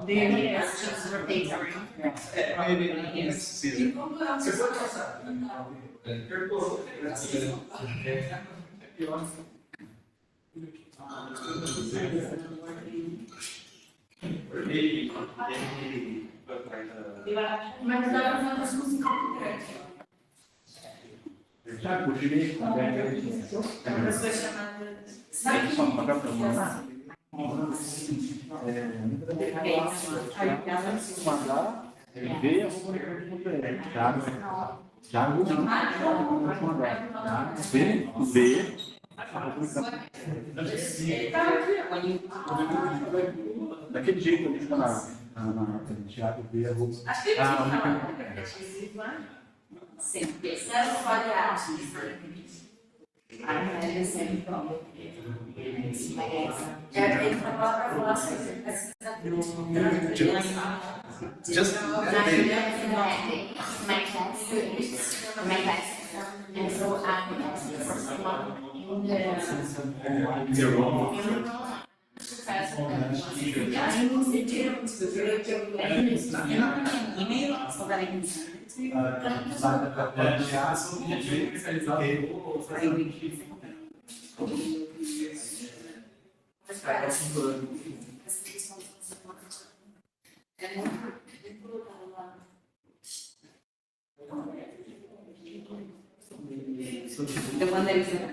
Do you need us just rotate around? Maybe it's easier. Daquele jeito ali fica na Thiago B. Just Email so that I can send it to you. The one that is in the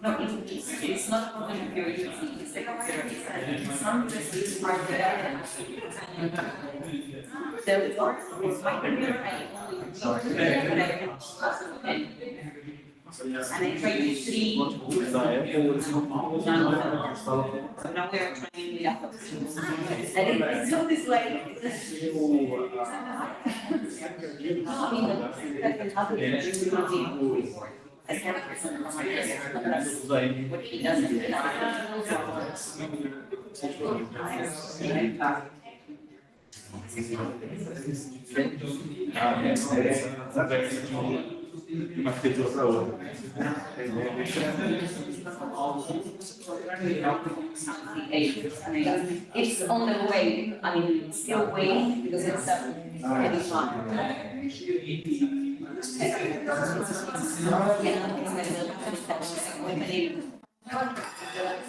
No, it's not about the impurity, it's the consideration. Some diseases are there. The part is my career, and I tried to see. So now we are trying the opposite. And it's not this way. I can't present my what he doesn't. It's on the way. I mean, it's still waiting because it's heavy fun.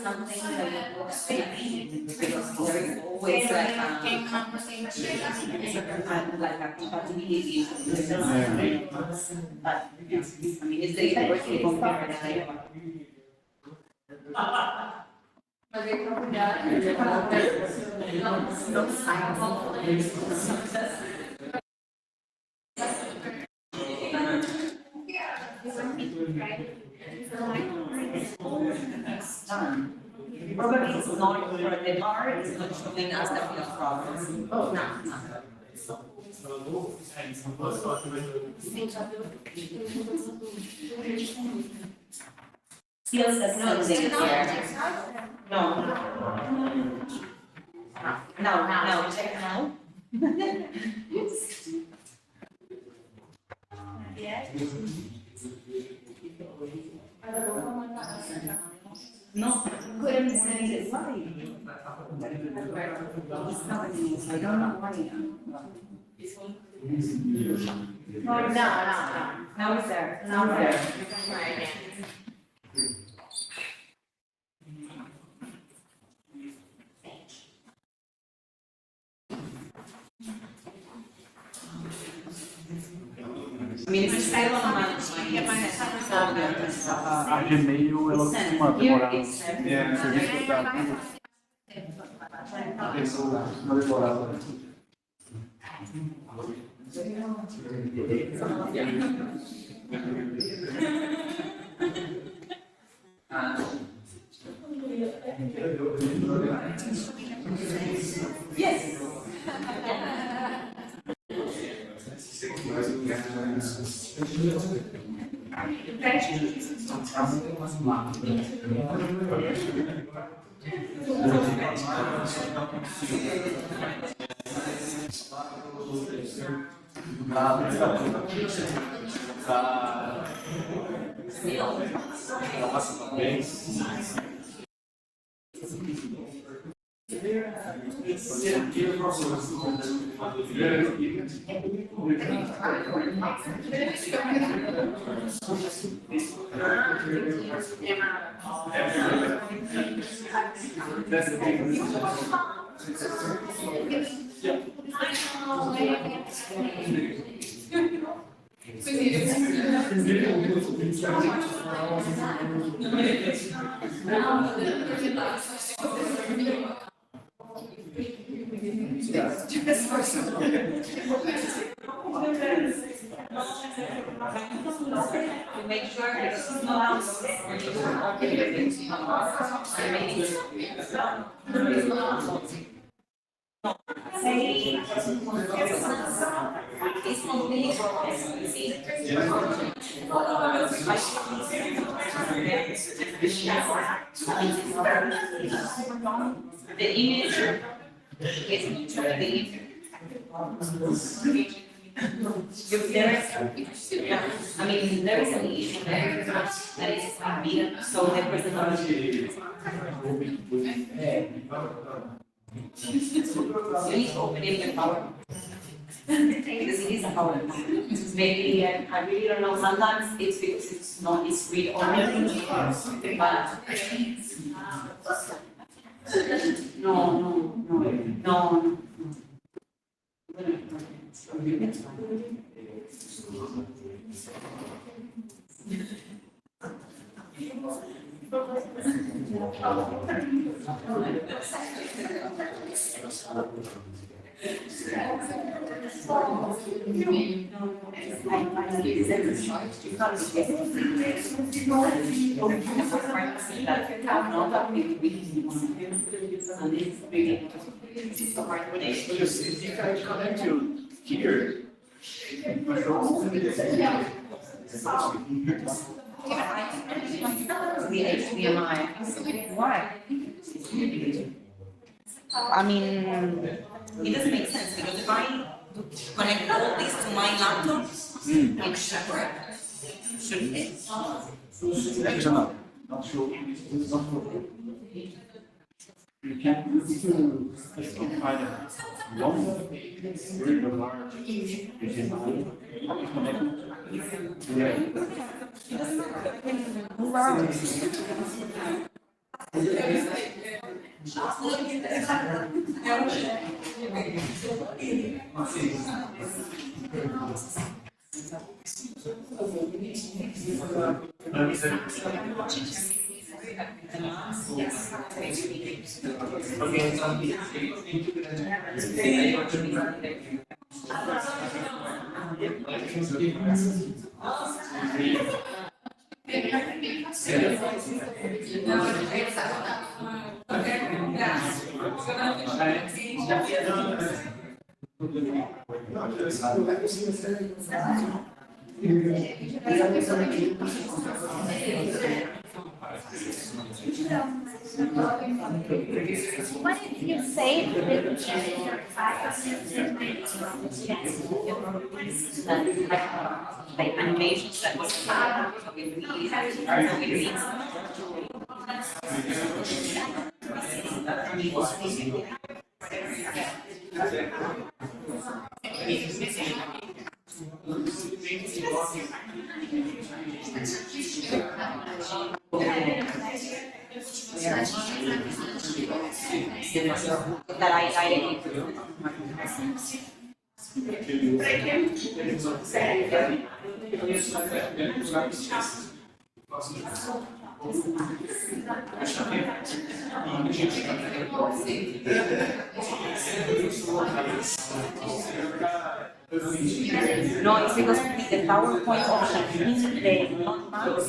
Something that works because there is always like a compatibility. But I mean, it's the university computer. Probably it's not for the bar, it's not showing us that we have problems. Oh, no. Still says something here. No. No, check now. Yeah. No, couldn't send it live. I don't know why. No. Now it's there. Now it's there. mean, it's still on my A Gmail, ela costuma demorar. Yeah. Serviço da uma demorada. Yes. Make sure it's not the image is the I mean, there is an issue there that is being so the person you need to open it with power. Because it is a power. Maybe I really don't know. Sometimes it's because it's not it's read only, but no. If I connect you here, The HDMI. Why? I mean, it doesn't make sense because if I connect all this to my laptop, it's separate. Shouldn't it? actually not sure. You can find a long, very large HDMI What did you say? Like animations that was that I No, it's because the PowerPoint option in the notepad,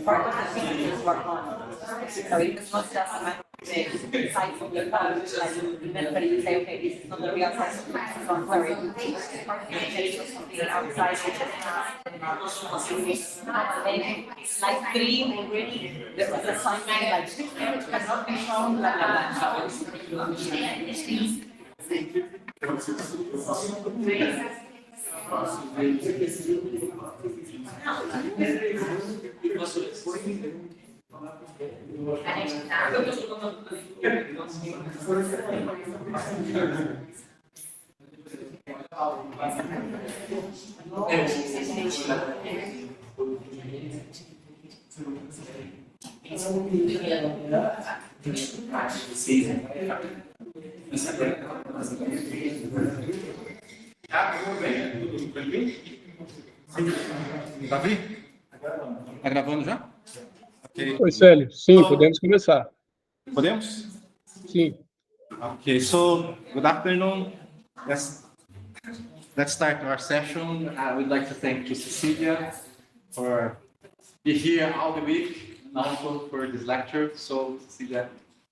part of the pictures were gone. So it's not just a matter of the size of the phone, like eventually you say, okay, this is not the real size of the phone, don't worry. There is something outside which it's like 3 already, there was a sign like this image cannot be shown, blah, blah, Davi? Tá gravando já? Ok. Oi, Célio. Sim, podemos começar. Podemos? Sim. Okay, so good afternoon. Let's start our session. I would like to thank you, Cecilia, for being here all the week and also for this lecture. So, Cecilia,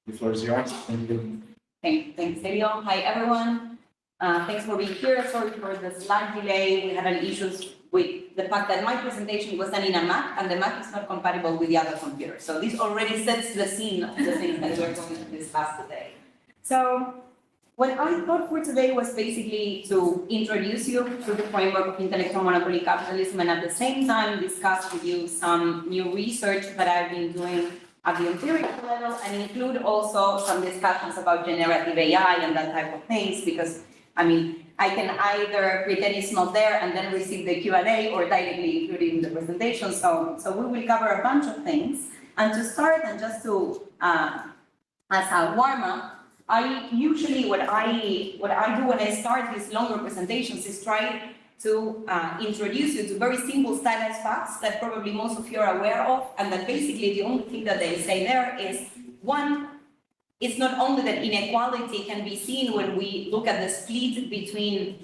the floor is yours. Thank you. Thanks, Sergio. Hi, everyone. Thanks for being here. Sorry for the slight delay. We had an issues with the fact that my presentation was done in a Mac, and the Mac is not compatible with the other computer. So this already sets the scene of the things that we're going to discuss today. So what I thought for today was basically to introduce you to the framework of intellectual monopoly capitalism, and at the same time discuss with you some new research that I've been doing at the empirical level, and include also some discussions about generative AI and that type of things, because I mean, I can either pretend it's not there and then receive the Q&A, or directly include it in the presentation. So we will cover a bunch of things. And to start, and just to as a warm-up, I usually what I do when I start these longer presentations is try to introduce you to very simple stylized facts that probably most of you are aware of, and that basically the only thing that they say there is, one, it's not only that inequality can be seen when we look at the split between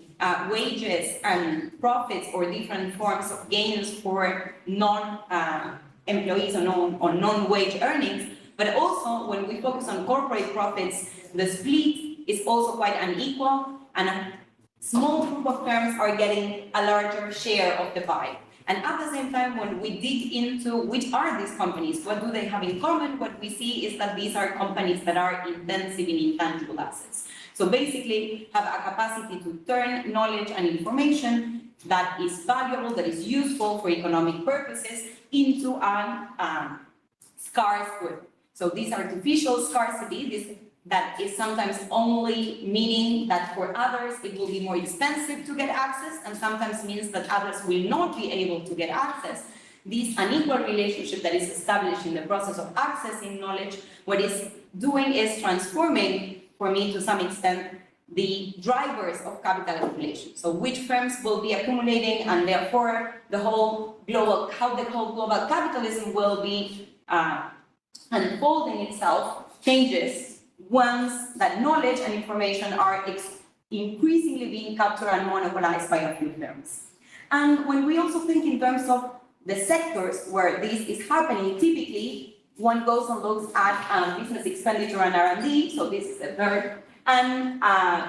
wages and profits, or different forms of gains for non-employees or non-wage earnings, but also when we focus on corporate profits, the split is also quite unequal, and a small group of firms are getting a larger share of the pie. And at the same time, when we dig into which are these companies, what do they have in common, what we see is that these are companies that are intensive in intangible assets. So basically have a capacity to turn knowledge and information that is valuable, that is useful for economic purposes, into a scarce good. So this artificial scarcity, that is sometimes only meaning that for others it will be more expensive to get access, and sometimes means that others will not be able to get access. This unequal relationship that is established in the process of accessing knowledge, what it's doing is transforming, for me to some extent, the drivers of capital accumulation. So which firms will be accumulating, and therefore how the whole global capitalism will be unfolding itself changes once that knowledge and information are increasingly being captured and monopolized by a few firms. And when we also think in terms of the sectors where this is happening, typically one goes and looks at business expenditure and R&D, so this is a third, and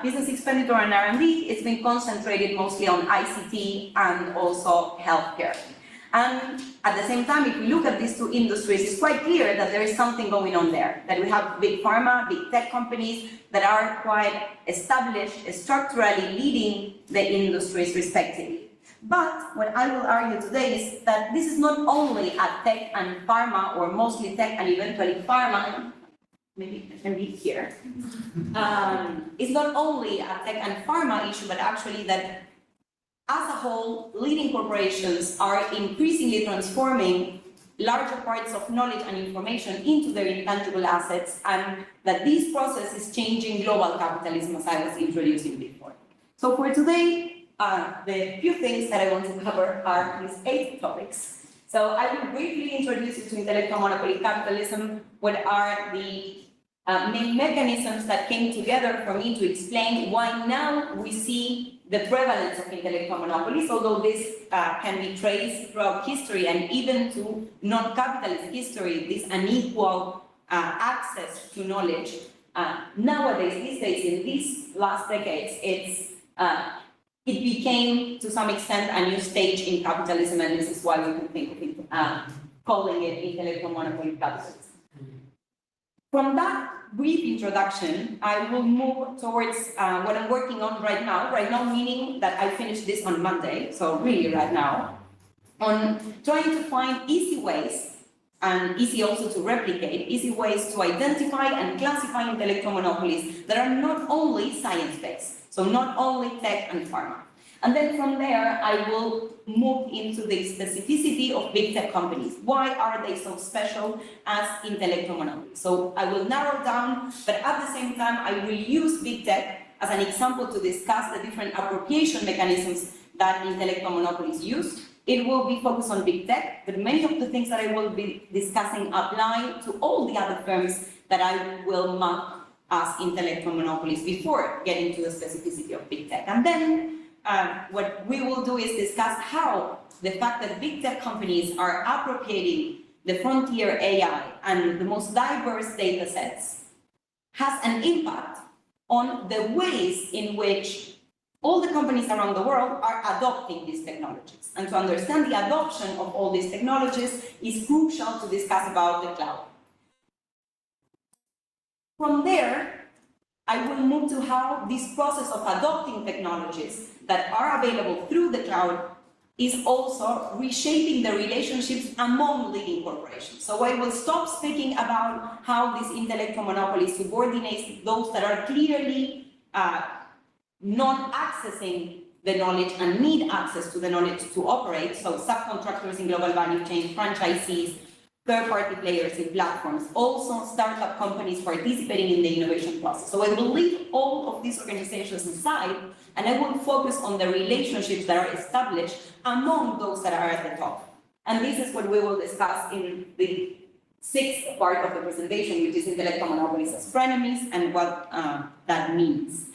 business expenditure and R&D is being concentrated mostly on ICT and also healthcare. And at the same time, if we look at these two industries, it's quite clear that there is something going on there, that we have big pharma, big tech companies that are quite established, structurally leading the industries respectively. But what I will argue today is that this is not only a tech and pharma, or mostly tech and eventually pharma, maybe I can read here. It's not only a tech and pharma issue, but actually that as a whole, leading corporations are increasingly transforming larger parts of knowledge and information into their intangible assets, and that this process is changing global capitalism, as I was introducing before. So for today, the few things that I want to cover are these 8 topics. So I will briefly introduce you to intellectual monopoly capitalism, what are the main mechanisms that came together for me to explain why now we see the prevalence of intellectual monopolies, although this can be traced throughout history and even to non-capitalist history, this unequal access to knowledge. Nowadays, these days, in these last decades, it became, to some extent, a new stage in capitalism, and this is why we can think of calling it intellectual monopoly capitalism. From that brief introduction, I will move towards what I'm working on right now meaning that I finished this on Monday, so really right now, on trying to find easy ways, and easy also to replicate, easy ways to identify and classify intellectual monopolies that are not only science-based, so not only tech and pharma. And then from there, I will move into the specificity of big tech companies. Why are they so special as intellectual monopolies? So I will narrow down, but at the same time, I will use big tech as an example to discuss the different appropriation mechanisms that intellectual monopolies use. It will be focused on big tech, but many of the things that I will be discussing apply to all the other firms that I will mark as intellectual monopolies before getting to the specificity of big tech. And then what we will do is discuss how the fact that big tech companies are appropriating the frontier AI and the most diverse data sets has an impact on the ways in which all the companies around the world are adopting these technologies. And to understand the adoption of all these technologies is crucial to discuss about the cloud. From there, I will move to how this process of adopting technologies that are available through the cloud is also reshaping the relationships among leading corporations. So I will stop speaking about how this intellectual monopoly subordinates those that are clearly not accessing the knowledge and need access to the knowledge to operate, so subcontractors in global value chains, franchisees, third-party players in platforms, also startup companies participating in the innovation process. So I will leave all of these organizations aside, and I will focus on the relationships that are established among those that are at the top. And this is what we will discuss in the 6th part of the presentation, which is intellectual monopolies as frenemies and what that means.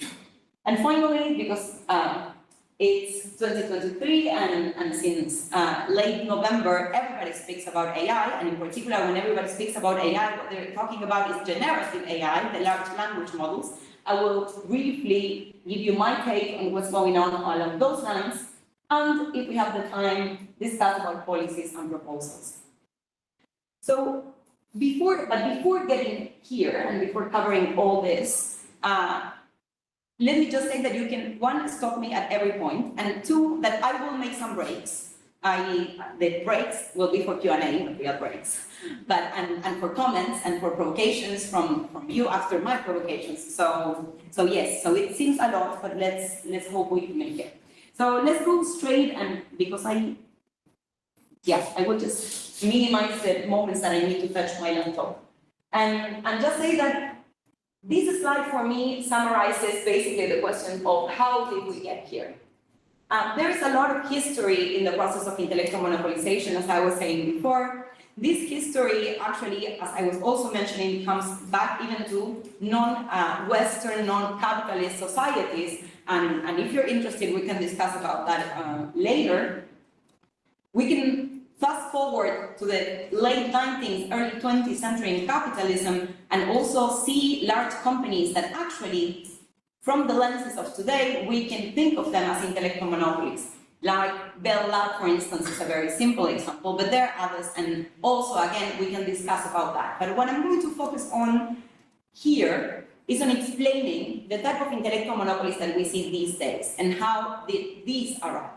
And finally, because it's 2023, and since late November, everybody speaks about AI, and in particular, when everybody speaks about AI, what they're talking about is generative AI, the large language models. I will briefly give you my take on what's going on along those lines, and if we have the time, discuss about policies and proposals. So, before getting here, and before covering all this, let me just say that you can, 1, stop me at every point, and 2, that I will make some breaks. The breaks will be for Q&A, not real breaks, but and for comments and for provocations from you after my provocations. So yes, so it seems a lot, but let's hope we can make it. So let's go straight, and because I will just minimize the moments that I need to touch my laptop, and just say that this slide for me summarizes basically the question of how did we get here. There is a lot of history in the process of intellectual monopolization, as I was saying before. This history actually, as I was also mentioning, comes back even to non-Western, non-capitalist societies. And if you're interested, we can discuss about that later. We can fast forward to the late 19th, early 20th century in capitalism, and also see large companies that actually, from the lenses of today, we can think of them as intellectual monopolies. Like Bell Lab, for instance, is a very simple example, but there are others, and also, again, we can discuss about that. But what I'm going to focus on here is on explaining the type of intellectual monopolies that we see these days, and how these arrive.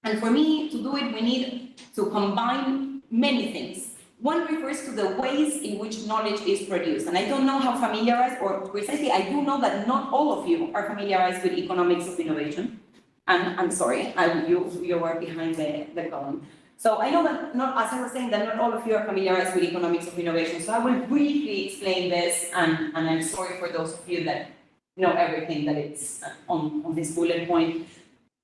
And for me, to do it, we need to combine many things. One refers to the ways in which knowledge is produced. And I don't know how familiarized, or precisely, I do know that not all of you are familiarized with economics of innovation. And I'm sorry, you were behind the column. So I know that, as I was saying, that not all of you are familiarized with economics of innovation. So I will briefly explain this, and I'm sorry for those of you that know everything that it's on this bullet point.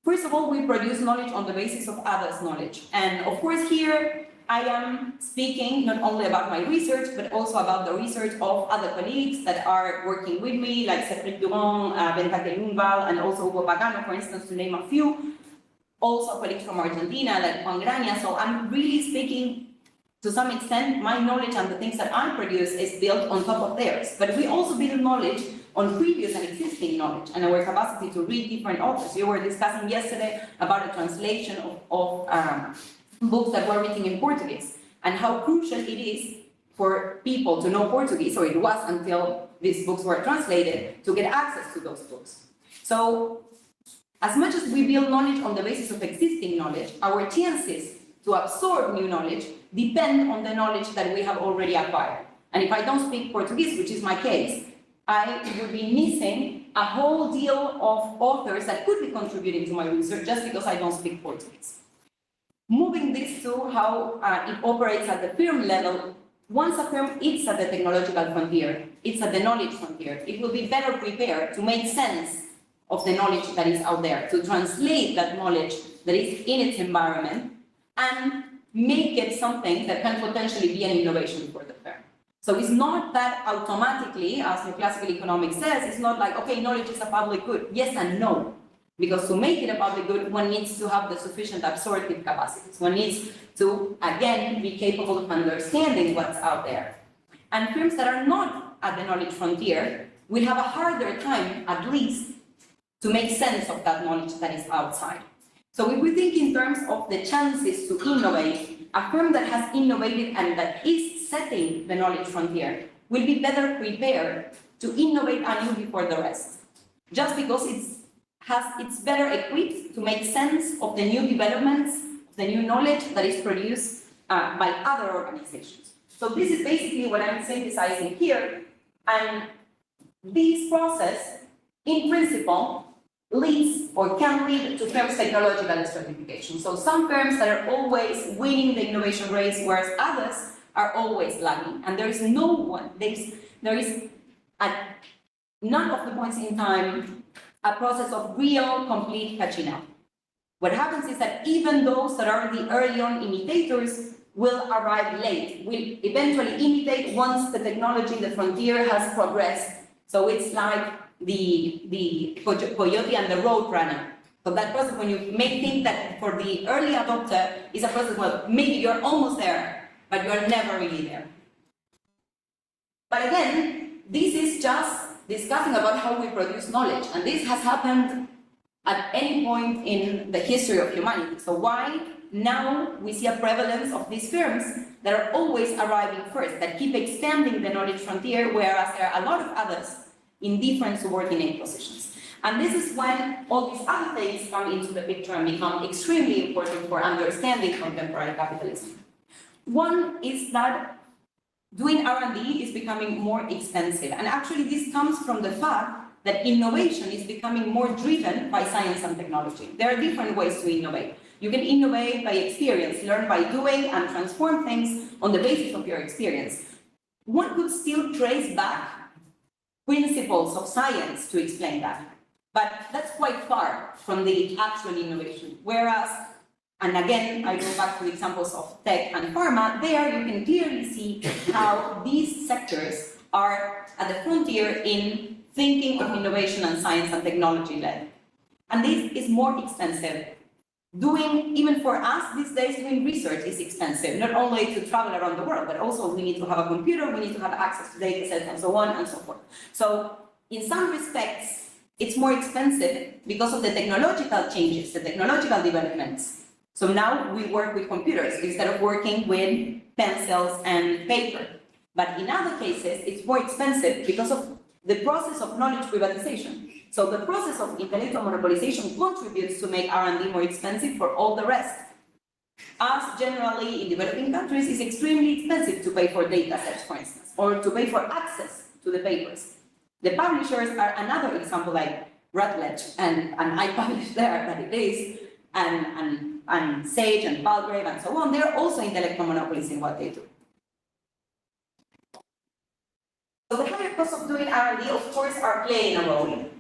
First of all, we produce knowledge on the basis of others' knowledge. And of course, here I am speaking not only about my research, but also about the research of other colleagues that are working with me, like Cecilia Rikap, Lundvall, and also Hugo Pagano, for instance, to name a few. Also colleagues from Argentina, like Juan Grania. So I'm really speaking, to some extent, my knowledge and the things that I produce is built on top of theirs. But we also build knowledge on previous and existing knowledge and our capacity to read different authors. You were discussing yesterday about the translation of books that were written in Portuguese and how crucial it is for people to know Portuguese, or it was until these books were translated, to get access to those books. So as much as we build knowledge on the basis of existing knowledge, our chances to absorb new knowledge depend on the knowledge that we have already acquired. And if I don't speak Portuguese, which is my case, I would be missing a whole deal of authors that could be contributing to my research just because I don't speak Portuguese. Moving this to how it operates at the firm level, once a firm is at the technological frontier, it's at the knowledge frontier, it will be better prepared to make sense of the knowledge that is out there, to translate that knowledge that is in its environment and make it something that can potentially be an innovation for the firm. So it's not that automatically, as the classical economics says, it's not like, okay, knowledge is a public good. Yes and no. Because to make it a public good, one needs to have the sufficient absorptive capacities. One needs to, again, be capable of understanding what's out there. And firms that are not at the knowledge frontier will have a harder time, at least, to make sense of that knowledge that is outside. So if we think in terms of the chances to innovate, a firm that has innovated and that is setting the knowledge frontier will be better prepared to innovate anew before the rest. Just because it's better equipped to make sense of the new developments, the new knowledge that is produced by other organizations. So this is basically what I'm synthesizing here. And this process, in principle, leads or can lead to firms' technological stratification. So some firms that are always winning the innovation race, whereas others are always lagging. And there is no one, there is at none of the points in time a process of real, complete catching up. What happens is that even those that are the early on imitators will arrive late, will eventually imitate once the technology, the frontier has progressed. So it's like the coyote and the roadrunner. So that process, when you may think that for the early adopter is a process, well, maybe you're almost there, but you're never really there. But again, this is just discussing about how we produce knowledge, and this has happened at any point in the history of humanity. So why now we see a prevalence of these firms that are always arriving first, that keep expanding the knowledge frontier, whereas there are a lot of others in different subordinate positions. And this is when all these other things come into the picture and become extremely important for understanding contemporary capitalism. One is that doing R&D is becoming more expensive. And actually this comes from the fact that innovation is becoming more driven by science and technology. There are different ways to innovate. You can innovate by experience, learn by doing and transform things on the basis of your experience. One could still trace back principles of science to explain that. But that's quite far from the actual innovation. Whereas, and again, I go back to the examples of tech and pharma, there you can clearly see how these sectors are at the frontier in thinking of innovation and science and technology led. And this is more expensive. Even for us these days, doing research is expensive, not only to travel around the world, but also we need to have a computer, we need to have access to data sets and so on and so forth. So in some respects, it's more expensive because of the technological changes, the technological developments. So now we work with computers instead of working with pencils and paper. But in other cases, it's more expensive because of the process of knowledge privatization. So the process of intellectual monopolization contributes to make R&D more expensive for all the rest. As generally in developing countries, it's extremely expensive to pay for data sets, for instance, or to pay for access to the papers. The publishers are another example, like Routledge, and I publish there that it is, and Sage and Palgrave and so on. They're also intellectual monopolies in what they do. So the higher cost of doing R&D, of course, are playing a role.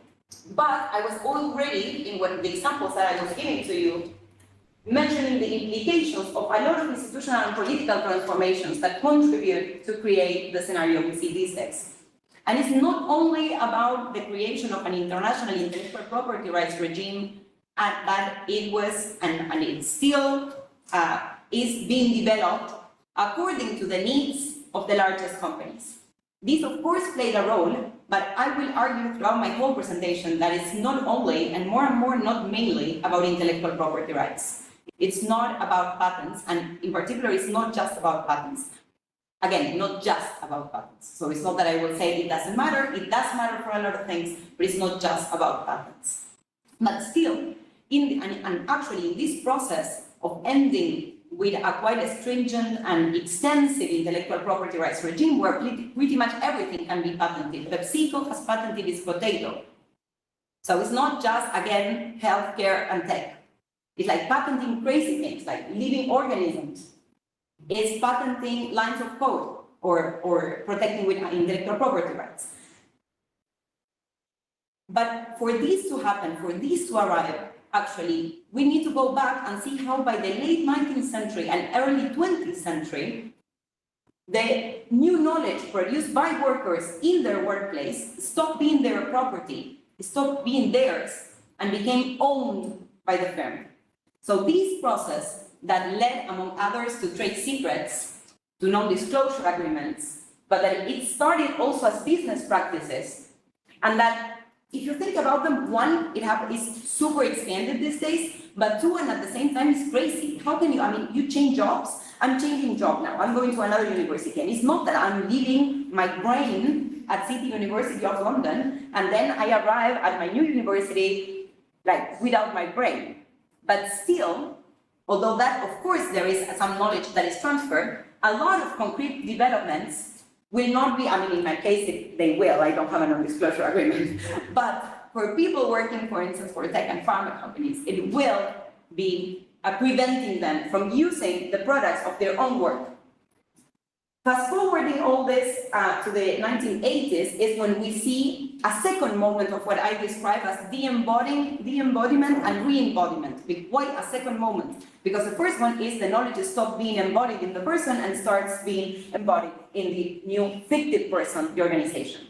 But I was already, in one of the examples that I was giving to you, mentioning the implications of a lot of institutional and political transformations that contribute to create the scenario we see these days. And it's not only about the creation of an international intellectual property rights regime, and that it was, and it still is being developed according to the needs of the largest companies. These, of course, played a role, but I will argue throughout my whole presentation that it's not only, and more, not mainly, about intellectual property rights. It's not about patents, and in particular, it's not just about patents. Again, not just about patents. So it's not that I will say it doesn't matter. It does matter for a lot of things, but it's not just about patents. But still, and actually in this process of ending with a quite stringent and extensive intellectual property rights regime where pretty much everything can be patented. PepsiCo has patented its potato. So it's not just, again, healthcare and tech. It's like patenting crazy things, like living organisms. It's patenting lines of code or protecting with intellectual property rights. But for this to happen, for this to arrive, actually, we need to go back and see how by the late 19th century and early 20th century, the new knowledge produced by workers in their workplace stopped being their property, stopped being theirs, and became owned by the firm. So this process that led, among others, to trade secrets, to non-disclosure agreements, but that it started also as business practices, and that if you think about them, one, is super expanded these days, but two, and at the same time, it's crazy. How can you, you change jobs? I'm changing job now. I'm going to another university. And it's not that I'm leaving my brain at City University of London, and then I arrive at my new university, like, without my brain. But still, although that, of course, there is some knowledge that is transferred, a lot of concrete developments will not be, in my case, they will, I don't have a non-disclosure agreement, but for people working, for instance, for tech and pharma companies, it will be preventing them from using the products of their own work. Fast forwarding all this to the 1980s is when we see a second moment of what I describe as de-embodiment and re-embodiment. Why a second moment? Because the first one is the knowledge stops being embodied in the person and starts being embodied in the new fictive person, the organization.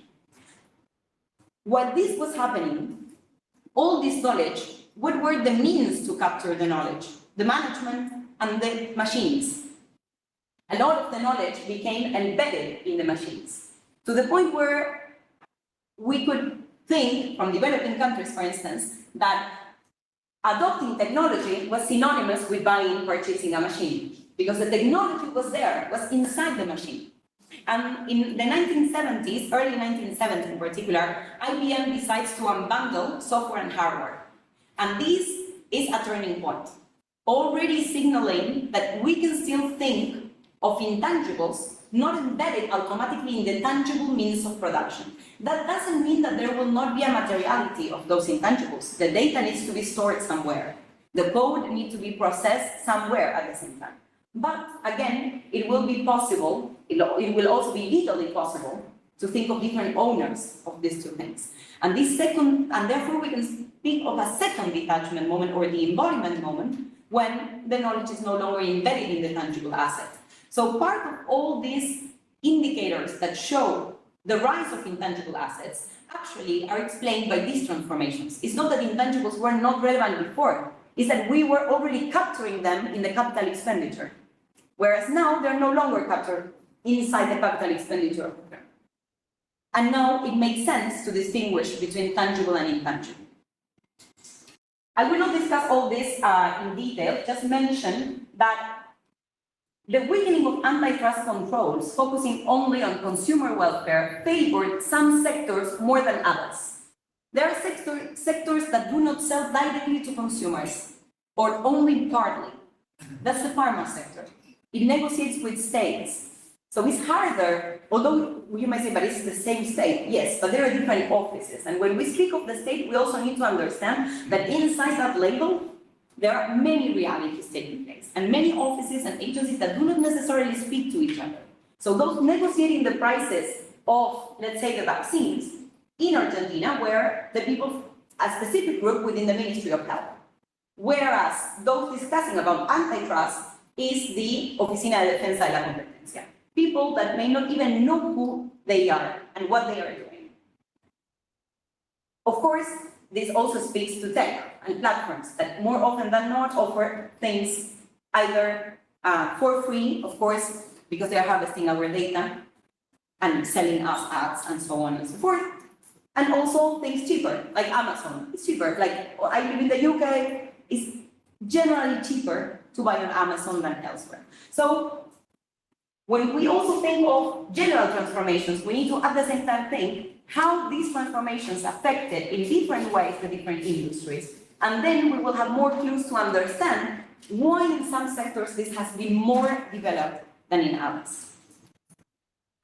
While this was happening, all this knowledge, what were the means to capture the knowledge? The management and the machines. A lot of the knowledge became embedded in the machines, to the point where we could think, from developing countries, for instance, that adopting technology was synonymous with buying, purchasing a machine, because the technology was there, was inside the machine. And in the 1970s, early 1970s in particular, IBM decides to unbundle software and hardware. And this is a turning point, already signaling that we can still think of intangibles not embedded automatically in the tangible means of production. That doesn't mean that there will not be a materiality of those intangibles. The data needs to be stored somewhere. The code needs to be processed somewhere at the same time. But again, it will be possible, it will also be legally possible to think of different owners of these two things. And therefore we can speak of a second detachment moment or the embodiment moment when the knowledge is no longer embedded in the tangible asset. So part of all these indicators that show the rise of intangible assets actually are explained by these transformations. It's not that intangibles were not relevant before, it's that we were already capturing them in the capital expenditure. Whereas now they're no longer captured inside the capital expenditure of the firm. And now it makes sense to distinguish between tangible and intangible. I will not discuss all this in detail, just mention that the weakening of antitrust controls, focusing only on consumer welfare, favored some sectors more than others. There are sectors that do not sell directly to consumers, or only partly. That's the pharma sector. It negotiates with states. So it's harder, although you might say, but it's the same state. Yes, but there are different offices. And when we speak of the state, we also need to understand that inside that label, there are many realities taking place, and many offices and agencies that do not necessarily speak to each other. So those negotiating the prices of, let's say, the vaccines in Argentina, where the people a specific group within the Ministry of Health. Whereas those discussing about antitrust is the Oficina de Defensa de la Competencia. People that may not even know who they are and what they are doing. Of course, this also speaks to tech and platforms that more often than not offer things either for free, of course, because they are harvesting our data and selling us ads and so on and so forth. And also things cheaper, like Amazon. It's cheaper. Like I live in the UK, it's generally cheaper to buy on Amazon than elsewhere. So when we also think of general transformations, we need to at the same time think how these transformations affected in different ways the different industries. And then we will have more clues to understand why in some sectors this has been more developed than in others.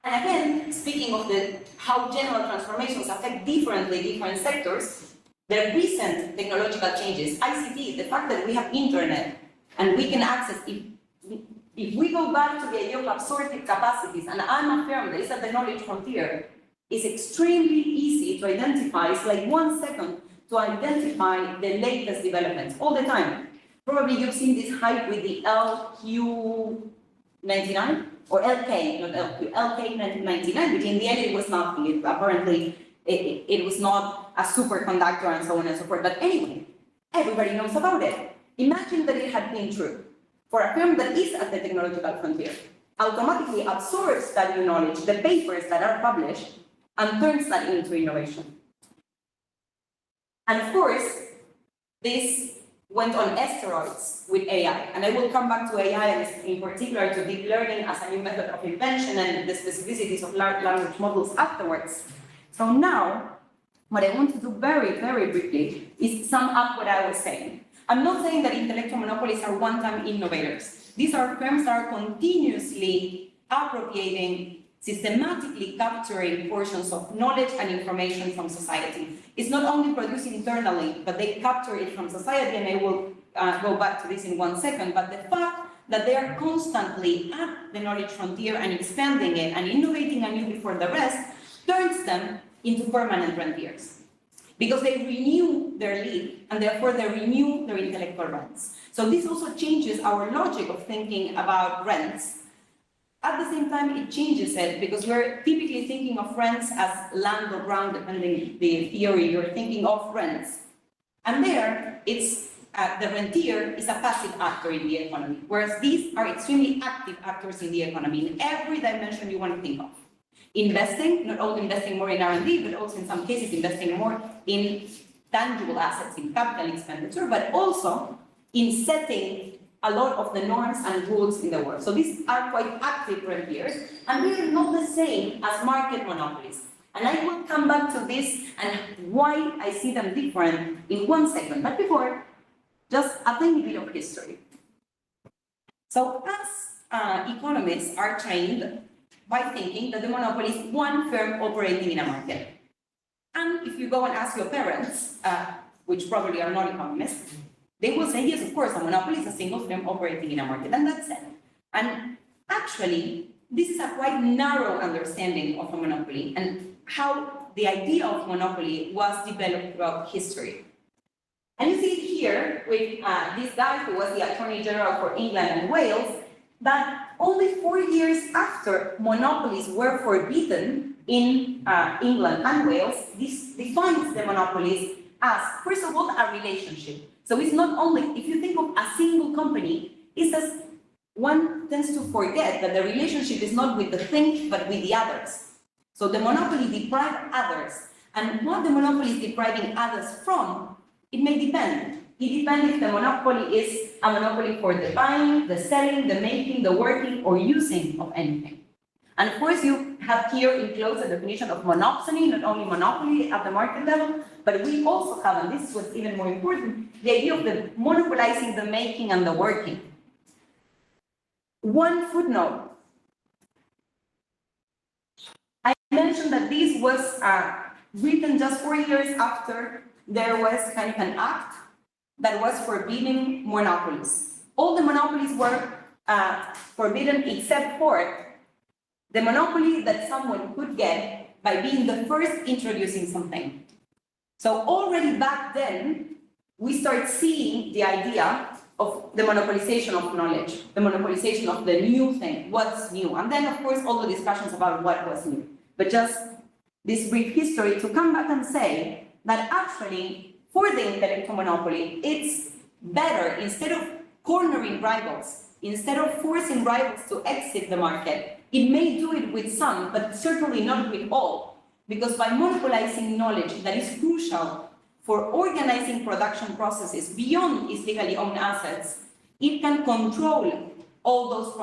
And again, speaking of how general transformations affect differently different sectors, the recent technological changes, ICT, the fact that we have internet and we can access, if we go back to the idea of absorptive capacities, and I'm a firm that is at the knowledge frontier, it's extremely easy to identify, it's like 1 second to identify the latest developments all the time. Probably you've seen this hype with the LQ99 or LK, not LQ, LK99, which in the end it was nothing. Apparently, it was not a superconductor and so on and so forth. But anyway, everybody knows about it. Imagine that it had been true for a firm that is at the technological frontier, automatically absorbs that new knowledge, the papers that are published, and turns that into innovation. And of course, this went on steroids with AI. And I will come back to AI and in particular to deep learning as a new method of invention and the specificities of large language models afterwards. So now, what I want to do very, very briefly is sum up what I was saying. I'm not saying that intellectual monopolies are one-time innovators. These are firms that are continuously appropriating, systematically capturing portions of knowledge and information from society. It's not only produced internally, but they capture it from society, and I will go back to this in 1 second, but the fact that they are constantly at the knowledge frontier and expanding it and innovating anew before the rest turns them into permanent rentiers. Because they renew their lead, and therefore they renew their intellectual rights. So this also changes our logic of thinking about rents. At the same time, it changes it because we're typically thinking of rents as land or ground, depending the theory you're thinking of rents. And there, it's the rentier is a passive actor in the economy, whereas these are extremely active actors in the economy in every dimension you want to think of. Investing, not only investing more in R&D, but also in some cases investing more in tangible assets, in capital expenditure, but also in setting a lot of the norms and rules in the world. So these are quite active rentiers, and they are not the same as market monopolies. And I will come back to this and why I see them different in 1 second. But before, just a tiny bit of history. So as economists are trained by thinking that the monopoly is one firm operating in a market. And if you go and ask your parents, which probably are not economists, they will say, yes, of course, a monopoly is a single firm operating in a market, and that's it. And actually, this is a quite narrow understanding of a monopoly and how the idea of monopoly was developed throughout history. And you see it here with this guy who was the Attorney General for England and Wales, that only 4 years after monopolies were forbidden in England and Wales, this defines the monopolies as, first of all, a relationship. So it's not only, if you think of a single company, it's as one tends to forget that the relationship is not with the thing, but with the others. So the monopoly deprives others. And what the monopoly is depriving others from, it may depend. It depends if the monopoly is a monopoly for the buying, the selling, the making, the working, or using of anything. And of course, you have here enclosed a definition of monopsony, not only monopoly at the market level, but we also have, and this is what's even more important, the idea of the monopolizing the making and the working. One footnote. I mentioned that this was written just 4 years after there was kind of an act that was forbidding monopolies. All the monopolies were forbidden except for the monopoly that someone could get by being the first introducing something. So already back then, we start seeing the idea of the monopolization of knowledge, the monopolization of the new thing, what's new. And then, of course, all the discussions about what was new. But just this brief history to come back and say that actually, for the intellectual monopoly, it's better, instead of cornering rivals, instead of forcing rivals to exit the market, it may do it with some, but certainly not with all. Because by monopolizing knowledge that is crucial for organizing production processes beyond its legally owned assets, it can control all those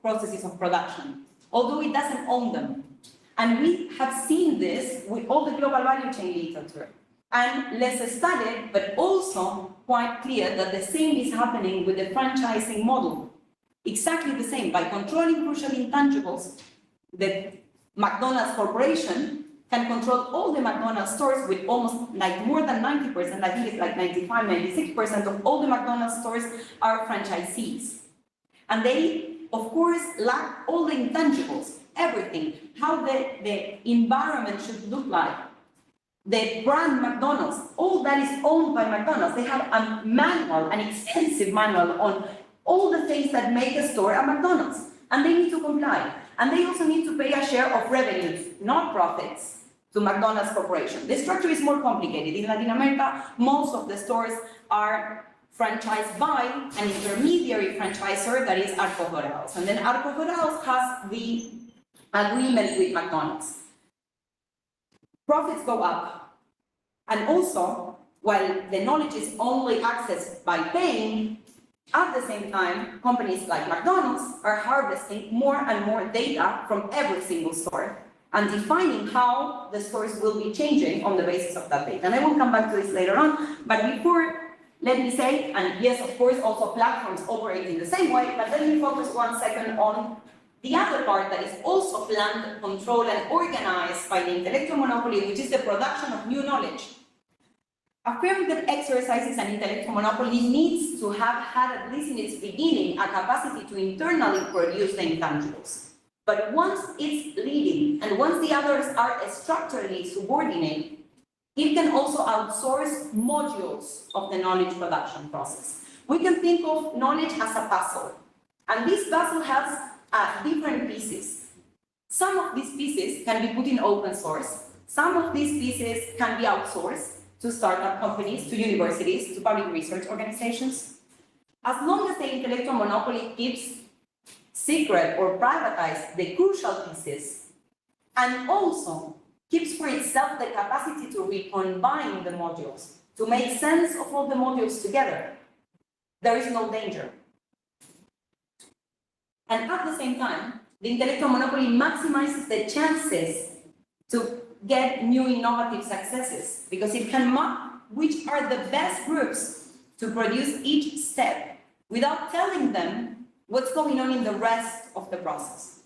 processes of production, although it doesn't own them. And we have seen this with all the global value chain literature. And less studied, but also quite clear that the same is happening with the franchising model. Exactly the same. By controlling crucial intangibles, the McDonald's Corporation can control all the McDonald's stores with almost like more than 90%, I think it's like 95, 96% of all the McDonald's stores are franchisees. And they, of course, lack all the intangibles, everything, how the environment should look like. The brand McDonald's, all that is owned by McDonald's. They have a manual, an extensive manual on all the things that make a store a McDonald's. And they need to comply. And they also need to pay a share of revenues, not profits, to McDonald's Corporation. The structure is more complicated. In Latin America, most of the stores are franchised by an intermediary franchisor that is Arcos Dorados. And then Arcos Dorados has the agreement with McDonald's. Profits go up. And also, while the knowledge is only accessed by paying, at the same time, companies like McDonald's are harvesting more and more data from every single store and defining how the stores will be changing on the basis of that data. And I will come back to this later on, but before, let me say, and yes, of course, also platforms operate in the same way, but let me focus 1 second on the other part that is also planned, controlled, and organized by the intellectual monopoly, which is the production of new knowledge. A firm that exercises an intellectual monopoly needs to have had, at least in its beginning, a capacity to internally produce the intangibles. But once it's leading, and once the others are structurally subordinate, it can also outsource modules of the knowledge production process. We can think of knowledge as a puzzle, and this puzzle has different pieces. Some of these pieces can be put in open source. Some of these pieces can be outsourced to startup companies, to universities, to public research organizations. As long as the intellectual monopoly keeps secret or privatize the crucial pieces, and also keeps for itself the capacity to recombine the modules, to make sense of all the modules together, there is no danger. And at the same time, the intellectual monopoly maximizes the chances to get new innovative successes, because it can map which are the best groups to produce each step without telling them what's going on in the rest of the process.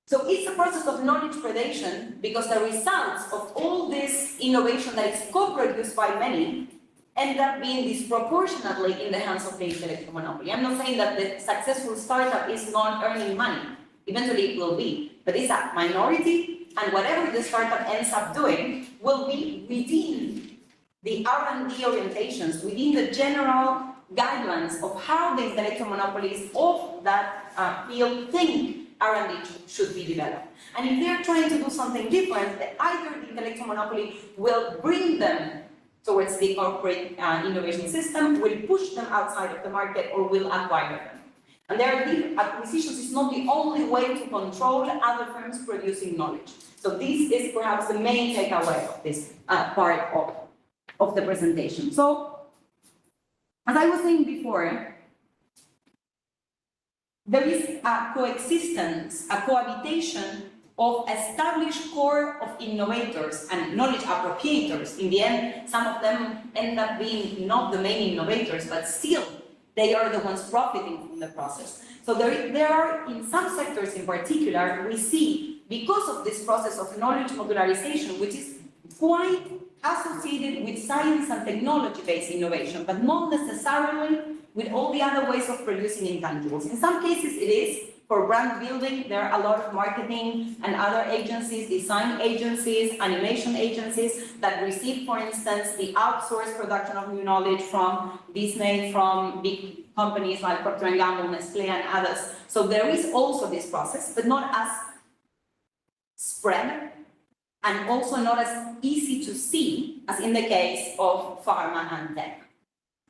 So it's a process of knowledge predation, because the results of all this innovation that is co-produced by many end up being disproportionately in the hands of the intellectual monopoly. I'm not saying that the successful startup is not earning money. Eventually it will be, but it's a minority, and whatever the startup ends up doing will be within the R&D orientations, within the general guidelines of how the intellectual monopolies of that field think R&D should be developed. And if they're trying to do something different, either the intellectual monopoly will bring them towards the corporate innovation system, will push them outside of the market, or will acquire them. And acquisitions is not the only way to control other firms producing knowledge. So this is perhaps the main takeaway of this part of the presentation. So, as I was saying before, there is a coexistence, a cohabitation of established core of innovators and knowledge appropriators. In the end, some of them end up being not the main innovators, but still they are the ones profiting from the process. So there are, in some sectors in particular, we see, because of this process of knowledge modularization, which is quite associated with science and technology-based innovation, but not necessarily with all the other ways of producing intangibles. In some cases, it is. For brand building, there are a lot of marketing and other agencies, design agencies, animation agencies that receive, for instance, the outsourced production of new knowledge from Disney, from big companies like Procter & Gamble, Nestlé, and others. So there is also this process, but not as spread and also not as easy to see as in the case of pharma and tech.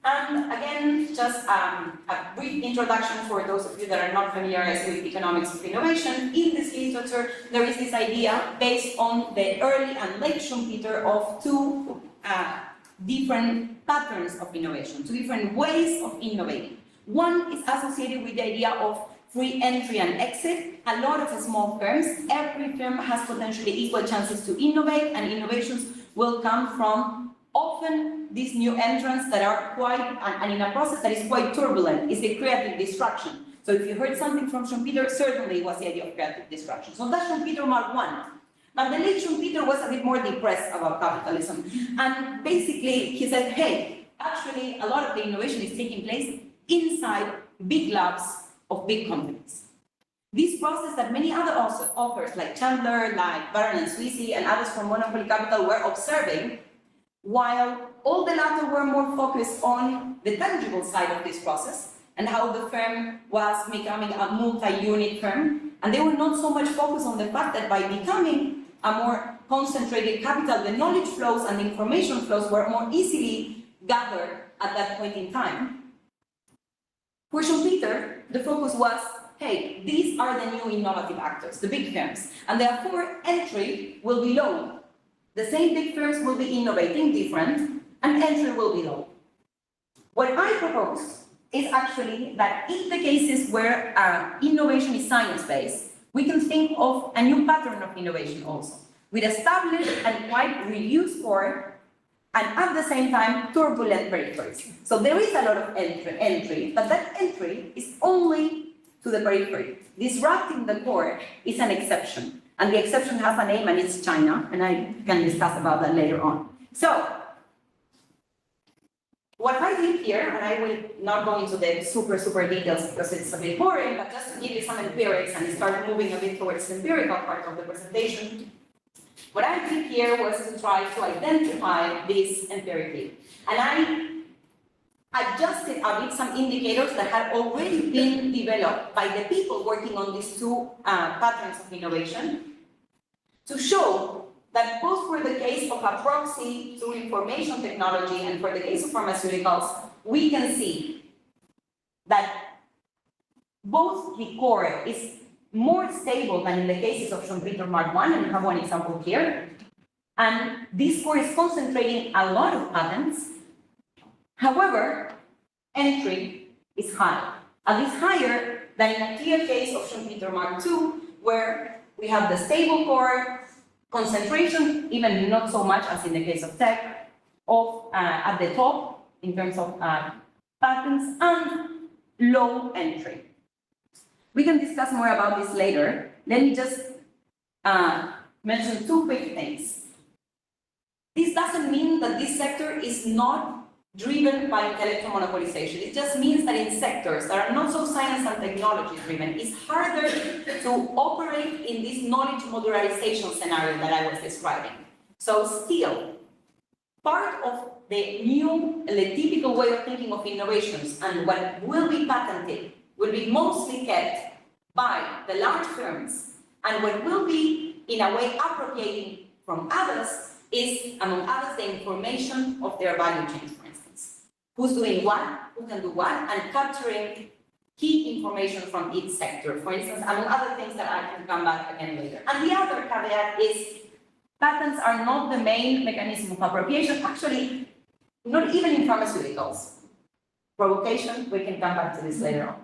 And again, just a brief introduction for those of you that are not familiarized with economics of innovation. In this literature, there is this idea based on the early and late Schumpeter of two different patterns of innovation, two different ways of innovating. One is associated with the idea of free entry and exit. A lot of small firms, every firm has potentially equal chances to innovate, and innovations will come from often these new entrants that are quite, and in a process that is quite turbulent, is the creative destruction. So if you heard something from Schumpeter, certainly it was the idea of creative destruction. So that's Schumpeter Mark 1. But the late Schumpeter was a bit more depressed about capitalism. And basically he said, hey, actually a lot of the innovation is taking place inside big labs of big companies. This process that many other authors like Chandler, like Baron and Sweezy, and others from Monopoly Capital were observing, while all the latter were more focused on the tangible side of this process and how the firm was becoming a multi-unit firm, and they were not so much focused on the fact that by becoming a more concentrated capital, the knowledge flows and the information flows were more easily gathered at that point in time. For Schumpeter, the focus was, hey, these are the new innovative actors, the big firms, and therefore entry will be low. The same big firms will be innovating different, and entry will be low. What I propose is actually that in the cases where innovation is science-based, we can think of a new pattern of innovation also, with established and quite reduced core, and at the same time, turbulent peripheries. So there is a lot of entry, but that entry is only to the periphery. Disrupting the core is an exception. And the exception has a name, and it's China, and I can discuss about that later on. So, what I did here, and I will not go into the super details because it's a bit boring, but just to give you some empirics and start moving a bit towards the empirical part of the presentation, what I did here was to try to identify this empirically. And I adjusted a bit some indicators that had already been developed by the people working on these two patterns of innovation to show that both for the case of a proxy to information technology and for the case of pharmaceuticals, we can see that both the core is more stable than in the cases of Schumpeter Mark 1, and I have one example here. And this core is concentrating a lot of patents. However, entry is high, at least higher than in a clear case of Schumpeter Mark 2, where we have the stable core, concentration, even not so much as in the case of tech, of at the top in terms of patents, and low entry. We can discuss more about this later. Let me just mention two quick things. This doesn't mean that this sector is not driven by intellectual monopolization. It just means that in sectors that are not so science and technology driven, it's harder to operate in this knowledge modularization scenario that I was describing. So still, part of the new, the typical way of thinking of innovations and what will be patented will be mostly kept by the large firms, and what will be, in a way, appropriating from others is, among others, the information of their value chains, for instance. Who's doing what, who can do what, and capturing key information from each sector, for instance, among other things that I can come back again later. And the other caveat is patents are not the main mechanism of appropriation, actually, not even in pharmaceuticals. Provocation, we can come back to this later on.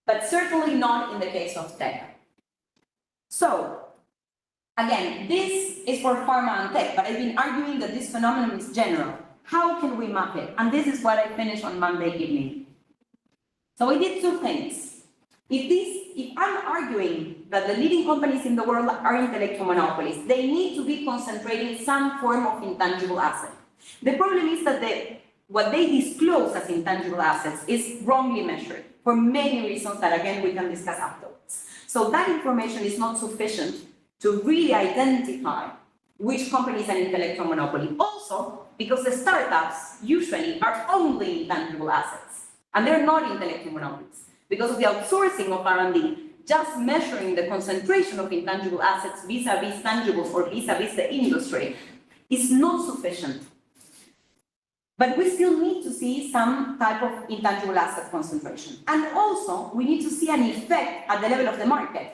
But certainly not in the case of tech. So, again, this is for pharma and tech, but I've been arguing that this phenomenon is general. How can we map it? And this is what I finished on Monday evening. So I did two things. If I'm arguing that the leading companies in the world are intellectual monopolies. They need to be concentrating some form of intangible asset. The problem is that what they disclose as intangible assets is wrongly measured for many reasons that, again, we can discuss afterwards. So that information is not sufficient to really identify which company is an intellectual monopoly. Also, because the startups usually are only intangible assets, and they're not intellectual monopolies. Because of the outsourcing of R&D, just measuring the concentration of intangible assets vis-a-vis tangibles or vis-a-vis the industry is not sufficient. But we still need to see some type of intangible asset concentration. And also, we need to see an effect at the level of the market.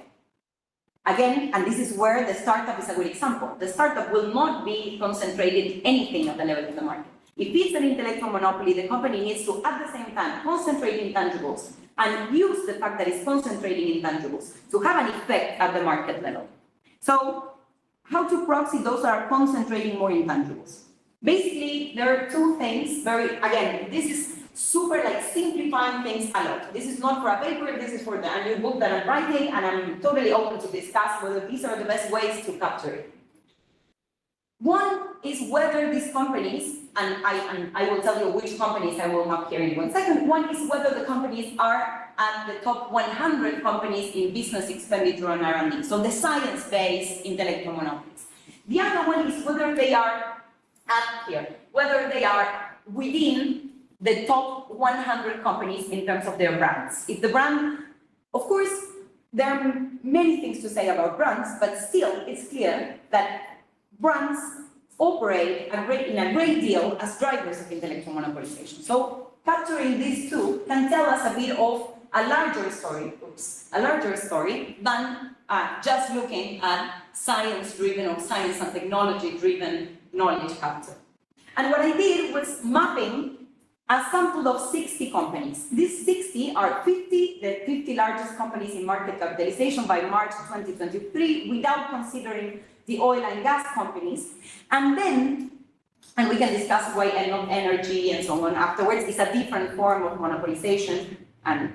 Again, and this is where the startup is a good example. The startup will not be concentrated anything at the level of the market. If it's an intellectual monopoly, the company needs to, at the same time, concentrate intangibles and use the fact that it's concentrating intangibles to have an effect at the market level. So, how to proxy those that are concentrating more intangibles? Basically, there are two things, again, this is super like simplifying things a lot. This is not for a paper, this is for a new book that I'm writing, and I'm totally open to discuss whether these are the best ways to capture it. One is whether these companies, and I will tell you which companies I will map here in 1 second. One is whether the companies are at the top 100 companies in business expenditure on R&D, so the science-based intellectual monopolies. The other one is whether they are up here, whether they are within the top 100 companies in terms of their brands. If the brand, of course, there are many things to say about brands, but still it's clear that brands operate in a great deal as drivers of intellectual monopolization. So capturing these two can tell us a bit of a larger story than just looking at science-driven or science and technology-driven knowledge capture. And what I did was mapping a sample of 60 companies. These 60 are the 50 largest companies in market capitalization by March 2023, without considering the oil and gas companies. And we can discuss why energy and so on afterwards is a different form of monopolization, and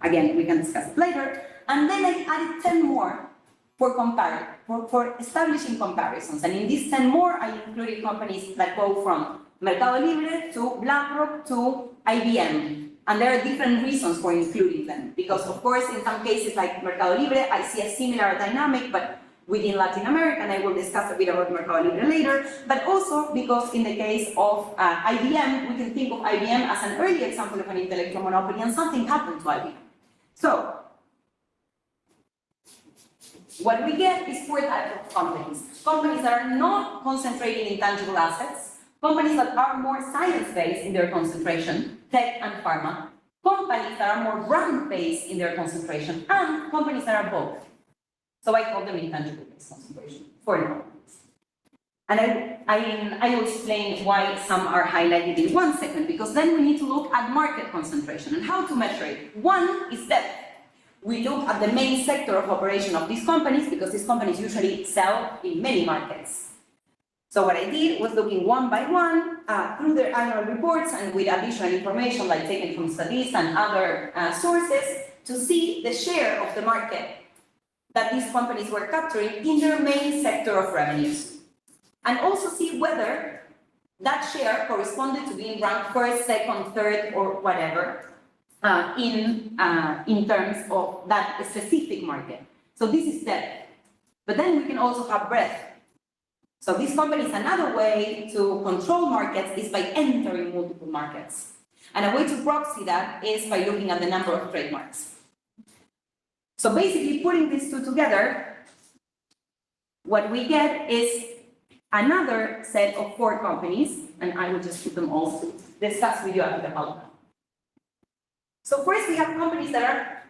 again, we can discuss it later. And then I added 10 more for establishing comparisons. And in these 10 more, I included companies that go from Mercado Libre to BlackRock to IBM. And there are different reasons for including them. Because of course, in some cases like Mercado Libre, I see a similar dynamic, but within Latin America, and I will discuss a bit about Mercado Libre later, but also because in the case of IBM, we can think of IBM as an early example of an intellectual monopoly, and something happened to IBM. So, what we get is 4 types of companies. Companies that are not concentrating intangible assets, companies that are more science-based in their concentration, tech and pharma, companies that are more brand-based in their concentration, and companies that are both. So I call them intangible-based concentration for now. And I will explain why some are highlighted in 1 second, because then we need to look at market concentration and how to measure it. One is depth. We look at the main sector of operation of these companies, because these companies usually sell in many markets. So what I did was looking one by one through their annual reports and with additional information like taken from studies and other sources to see the share of the market that these companies were capturing in their main sector of revenues. And also see whether that share corresponded to being ranked first, second, third, or whatever in terms of that specific market. So this is depth. But then we can also have breadth. So this company is another way to control markets is by entering multiple markets. And a way to proxy that is by looking at the number of trademarks. So basically putting these two together, what we get is another set of 4 companies, and I will just put them all to discuss with you after the power. So first we have companies that are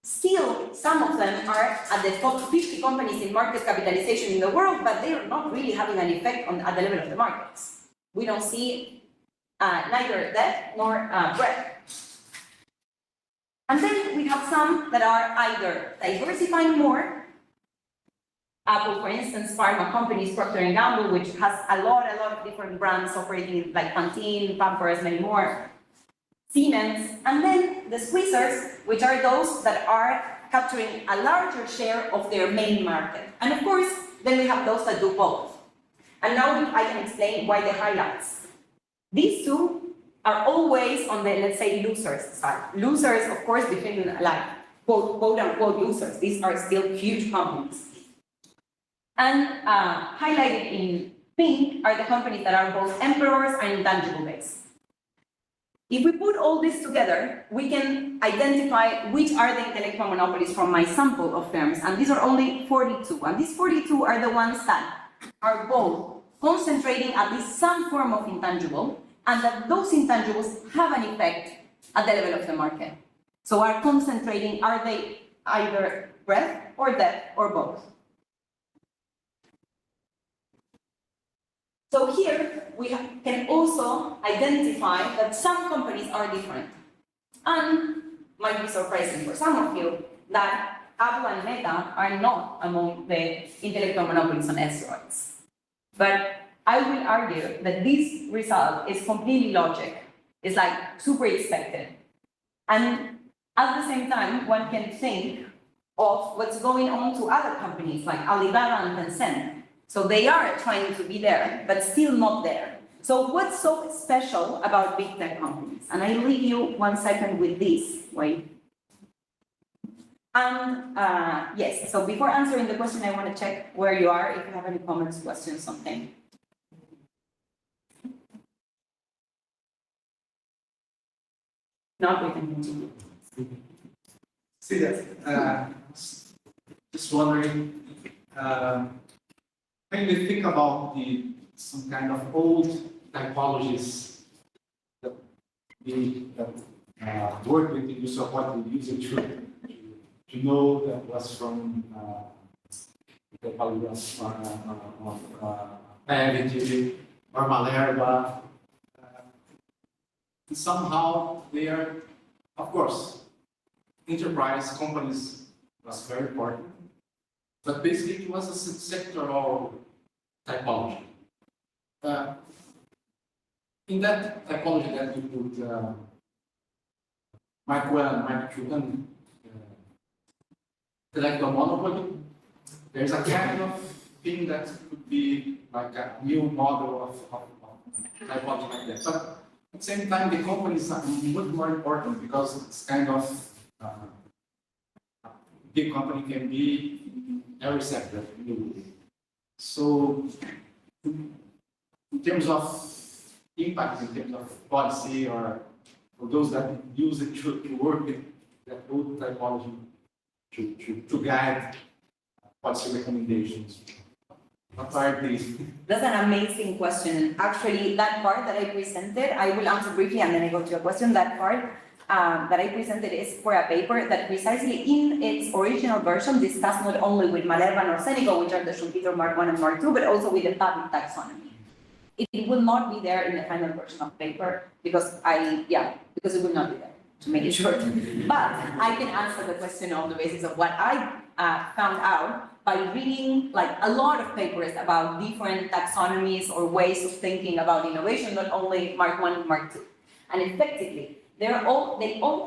still, some of them are at the top 50 companies in market capitalization in the world, but they are not really having an effect at the level of the markets. We don't see neither depth nor breadth. And then we have some that are either diversifying more. Apple, for instance, pharma companies, Procter & Gamble, which has a lot of different brands operating like Pantene, Pampers, many more. Siemens, and then the squeezers, which are those that are capturing a larger share of their main market. And of course, then we have those that do both. And now I can explain why the highlights. These two are always on the, let's say, losers side. Losers, of course, between like quote unquote losers. These are still huge companies. And highlighted in pink are the companies that are both emperors and intangible based. If we put all this together, we can identify which are the intellectual monopolies from my sample of firms, and these are only 42. And these 42 are the ones that are both concentrating at least some form of intangible, and that those intangibles have an effect at the level of the market. So are concentrating, are they either breadth or depth or both? So here, we can also identify that some companies are different. And might be surprising for some of you that Apple and Meta are not among the intellectual monopolies on steroids. But I will argue that this result is completely logic. It's like super expected. And at the same time, one can think of what's going on to other companies like Alibaba and Tencent. So they are trying to be there, but still not there. So what's so special about big tech companies? And I leave you 1 second with this, wait. And yes, so before answering the question, I want to check where you are, if you have any comments, questions, something. Not, we can continue. See that, just wondering, when we think about some kind of old typologies that we work with the use of what we use it to know that was from the typology of Pevity or Malerba. Somehow they are, of course, enterprise companies was very important. But basically, it was a sectoral typology. In that typology that we put Mark 1 and Mark 2 and intellectual monopoly, there's a kind of thing that could be like a new model of typology like that. But at the same time, the companies are much more important because it's kind of a big company can be every sector. So, in terms of impact, in terms of policy, or for those that use it to work with that old typology to guide policy recommendations. What are these? That's an amazing question. Actually, that part that I presented, I will answer briefly and then I go to your question. That part that I presented is for a paper that precisely in its original version discussed not only with Malerba nor Senegal, which are the Schumpeter Mark 1 and Mark 2, but also with the public taxonomy. It will not be there in the final version of the paper because because it will not be there, to make it short. But I can answer the question on the basis of what I found out by reading like a lot of papers about different taxonomies or ways of thinking about innovation, not only Mark 1 and Mark 2. And effectively, they all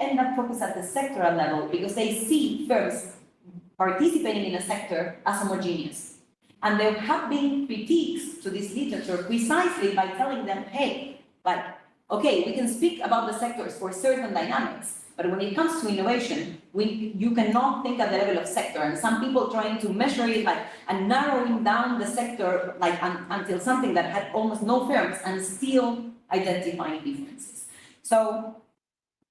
end up focused at the sectoral level because they see firms participating in a sector as homogeneous. And there have been critiques to this literature precisely by telling them, hey, like, okay, we can speak about the sectors for certain dynamics, but when it comes to innovation, you cannot think at the level of sector. And some people trying to measure it like and narrowing down the sector like until something that had almost no firms and still identifying differences. So,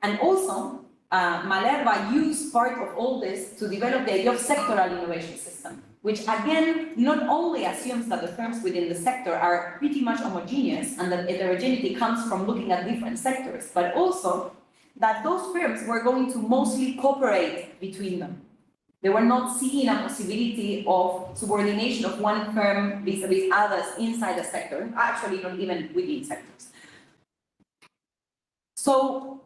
and also, Malerba used part of all this to develop the idea of sectoral innovation system, which again, not only assumes that the firms within the sector are pretty much homogeneous and that heterogeneity comes from looking at different sectors, but also that those firms were going to mostly cooperate between them. They were not seeing a possibility of subordination of one firm vis-a-vis others inside a sector, actually not even within sectors. So,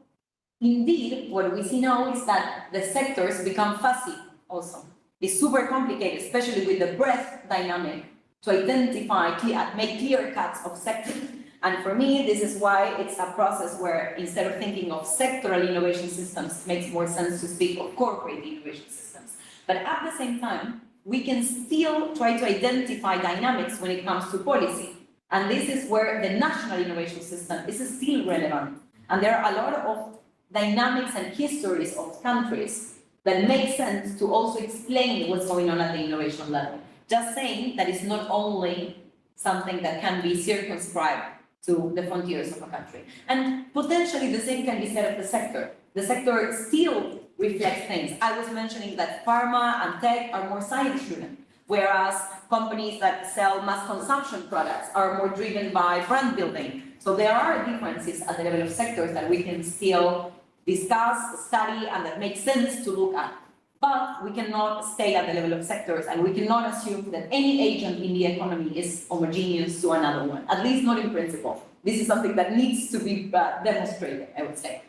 indeed, what we see now is that the sectors become fuzzy also. It's super complicated, especially with the breadth dynamic, to identify, make clear cuts of sectors. And for me, this is why it's a process where instead of thinking of sectoral innovation systems, it makes more sense to speak of corporate innovation systems. But at the same time, we can still try to identify dynamics when it comes to policy. And this is where the national innovation system is still relevant. And there are a lot of dynamics and histories of countries that make sense to also explain what's going on at the innovation level. Just saying that it's not only something that can be circumscribed to the frontiers of a country. And potentially the same can be said of the sector. The sector still reflects things. I was mentioning that pharma and tech are more science-driven, whereas companies that sell mass consumption products are more driven by brand building. So there are differences at the level of sectors that we can still discuss, study, and that make sense to look at. But we cannot stay at the level of sectors, and we cannot assume that any agent in the economy is homogeneous to another one, at least not in principle. This is something that needs to be demonstrated, I would say.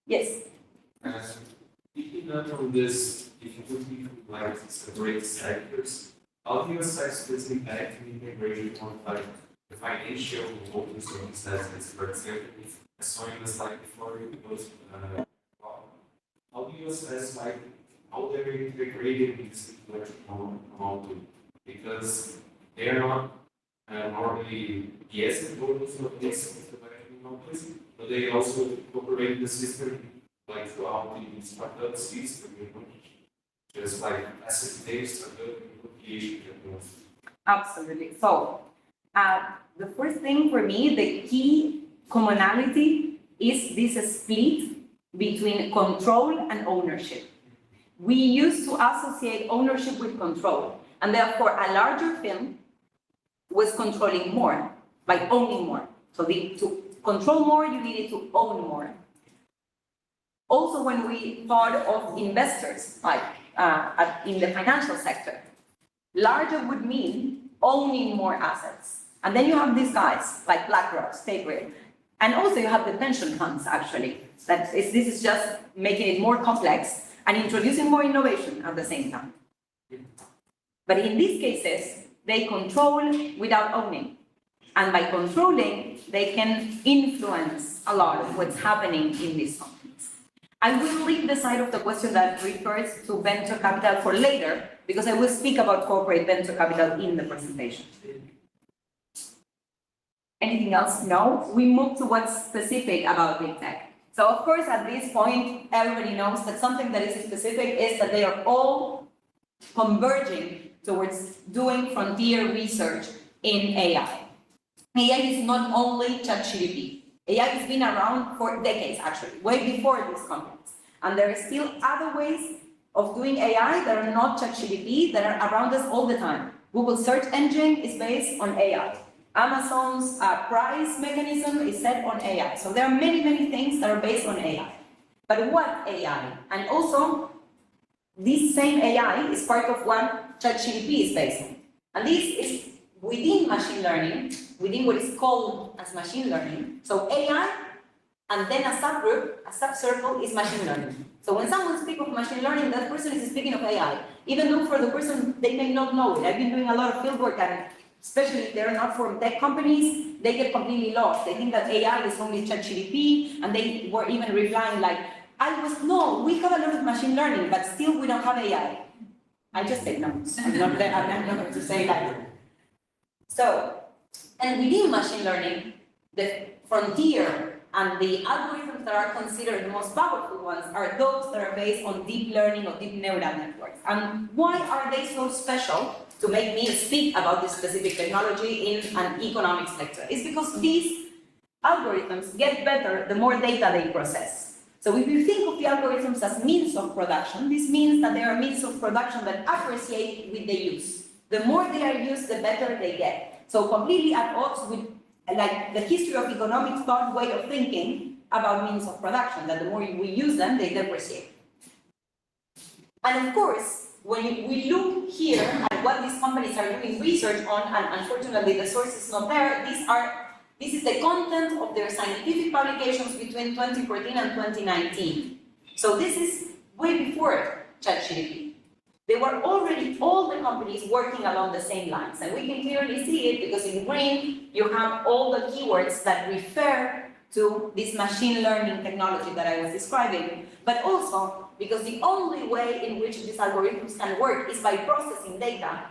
Yes? Picking up on this, if you would be like separate sectors, how do you assess this impact in integration on like the financial open source assets, for example? I saw in the slide before it was how do you assess like how they're integrated in this model? Because they are not normally the asset holders of this models, but they also operate the system like throughout the startup system, just like asset-based startup application. Absolutely. So, the first thing for me, the key commonality is this split between control and ownership. We used to associate ownership with control, and therefore a larger firm was controlling more, like owning more. So to control more, you needed to own more. Also, when we thought of investors, like in the financial sector, larger would mean owning more assets. And then you have these guys, like BlackRock, State Grid. And also you have the pension funds, actually. This is just making it more complex and introducing more innovation at the same time. But in these cases, they control without owning. And by controlling, they can influence a lot of what's happening in these companies. I will leave the side of the question that refers to venture capital for later, because I will speak about corporate venture capital in the presentation. Anything else? No? We move to what's specific about big tech. So of course, at this point, everybody knows that something that is specific is that they are all converging towards doing frontier research in AI. AI is not only ChatGPT. AI has been around for decades, actually, way before these companies. And there are still other ways of doing AI that are not ChatGPT, that are around us all the time. Google's search engine is based on AI. Amazon's price mechanism is set on AI. So there are many, many things that are based on AI. But what AI? And also, this same AI is part of what ChatGPT is based on. And this is within machine learning, within what is called as machine learning. So AI, and then a subgroup, a subcircle is machine learning. So when someone speaks of machine learning, that person is speaking of AI. Even though for the person, they may not know it. I've been doing a lot of fieldwork, and especially if they're not from tech companies, they get completely lost. They think that AI is only ChatGPT, and they were even replying like, no, we have a lot of machine learning, but still we don't have AI. I just take notes. I'm not going to say that. So, and within machine learning, the frontier and the algorithms that are considered the most powerful ones are those that are based on deep learning or deep neural networks. And why are they so special to make me speak about this specific technology in an economics lecture? It's because these algorithms get better the more data they process. So if you think of the algorithms as means of production, this means that they are means of production that appreciate with the use. The more they are used, the better they get. So completely at odds with like the history of economic thought way of thinking about means of production, that the more we use them, they depreciate. And of course, when we look here at what these companies are doing research on, and unfortunately the source is not there, this is the content of their scientific publications between 2014 and 2019. So this is way before ChatGPT. They were already, all the companies working along the same lines. And we can clearly see it because in green, you have all the keywords that refer to this machine learning technology that I was describing. But also, because the only way in which these algorithms can work is by processing data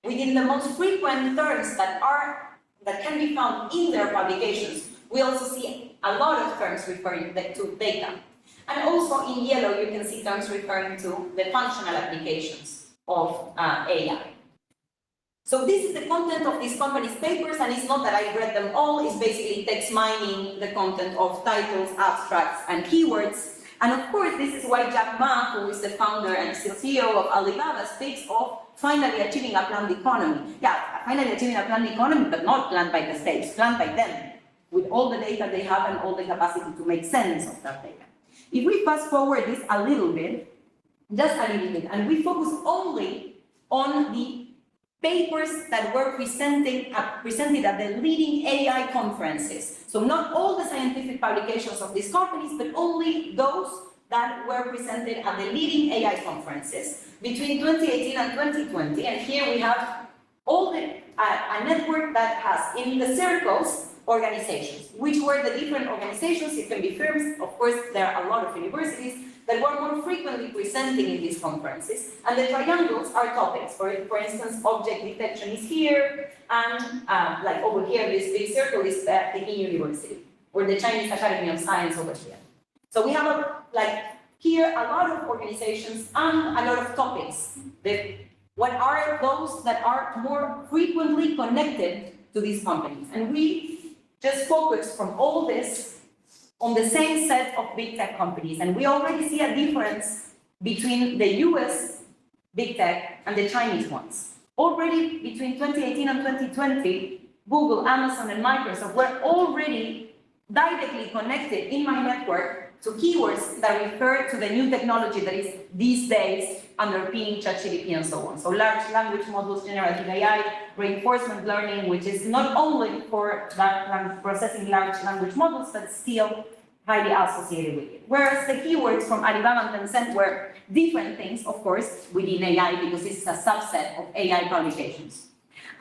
within the most frequent terms that can be found in their publications. We also see a lot of terms referring to data. And also in yellow, you can see terms referring to the functional applications of AI. So this is the content of these companies' papers, and it's not that I read them all, it's basically text mining the content of titles, abstracts, and keywords. And of course, this is why Jack Ma, who is the founder and still CEO of Alibaba, speaks of finally achieving a planned economy. Yeah, finally achieving a planned economy, but not planned by the states, planned by them, with all the data they have and all the capacity to make sense of that data. If we fast forward this a little bit, just a little bit, and we focus only on the papers that were presented at the leading AI conferences. So not all the scientific publications of these companies, but only those that were presented at the leading AI conferences between 2018 and 2020. And here we have all a network that has in the circles organizations. Which were the different organizations? It can be firms. Of course, there are a lot of universities that were more frequently presenting in these conferences. And the triangles are topics. For instance, object detection is here, and like over here, this big circle is Peking University, or the Chinese Academy of Science over here. So we have here a lot of organizations and a lot of topics. What are those that are more frequently connected to these companies? And we just focus from all this on the same set of big tech companies. And we already see a difference between the US big tech and the Chinese ones. Already between 2018 and 2020, Google, Amazon, and Microsoft were already directly connected in my network to keywords that refer to the new technology that is these days underpinning ChatGPT and so on. So large language models, generative AI, reinforcement learning, which is not only for processing large language models, but still highly associated with it. Whereas the keywords from Alibaba and Tencent were different things, of course, within AI, because this is a subset of AI publications.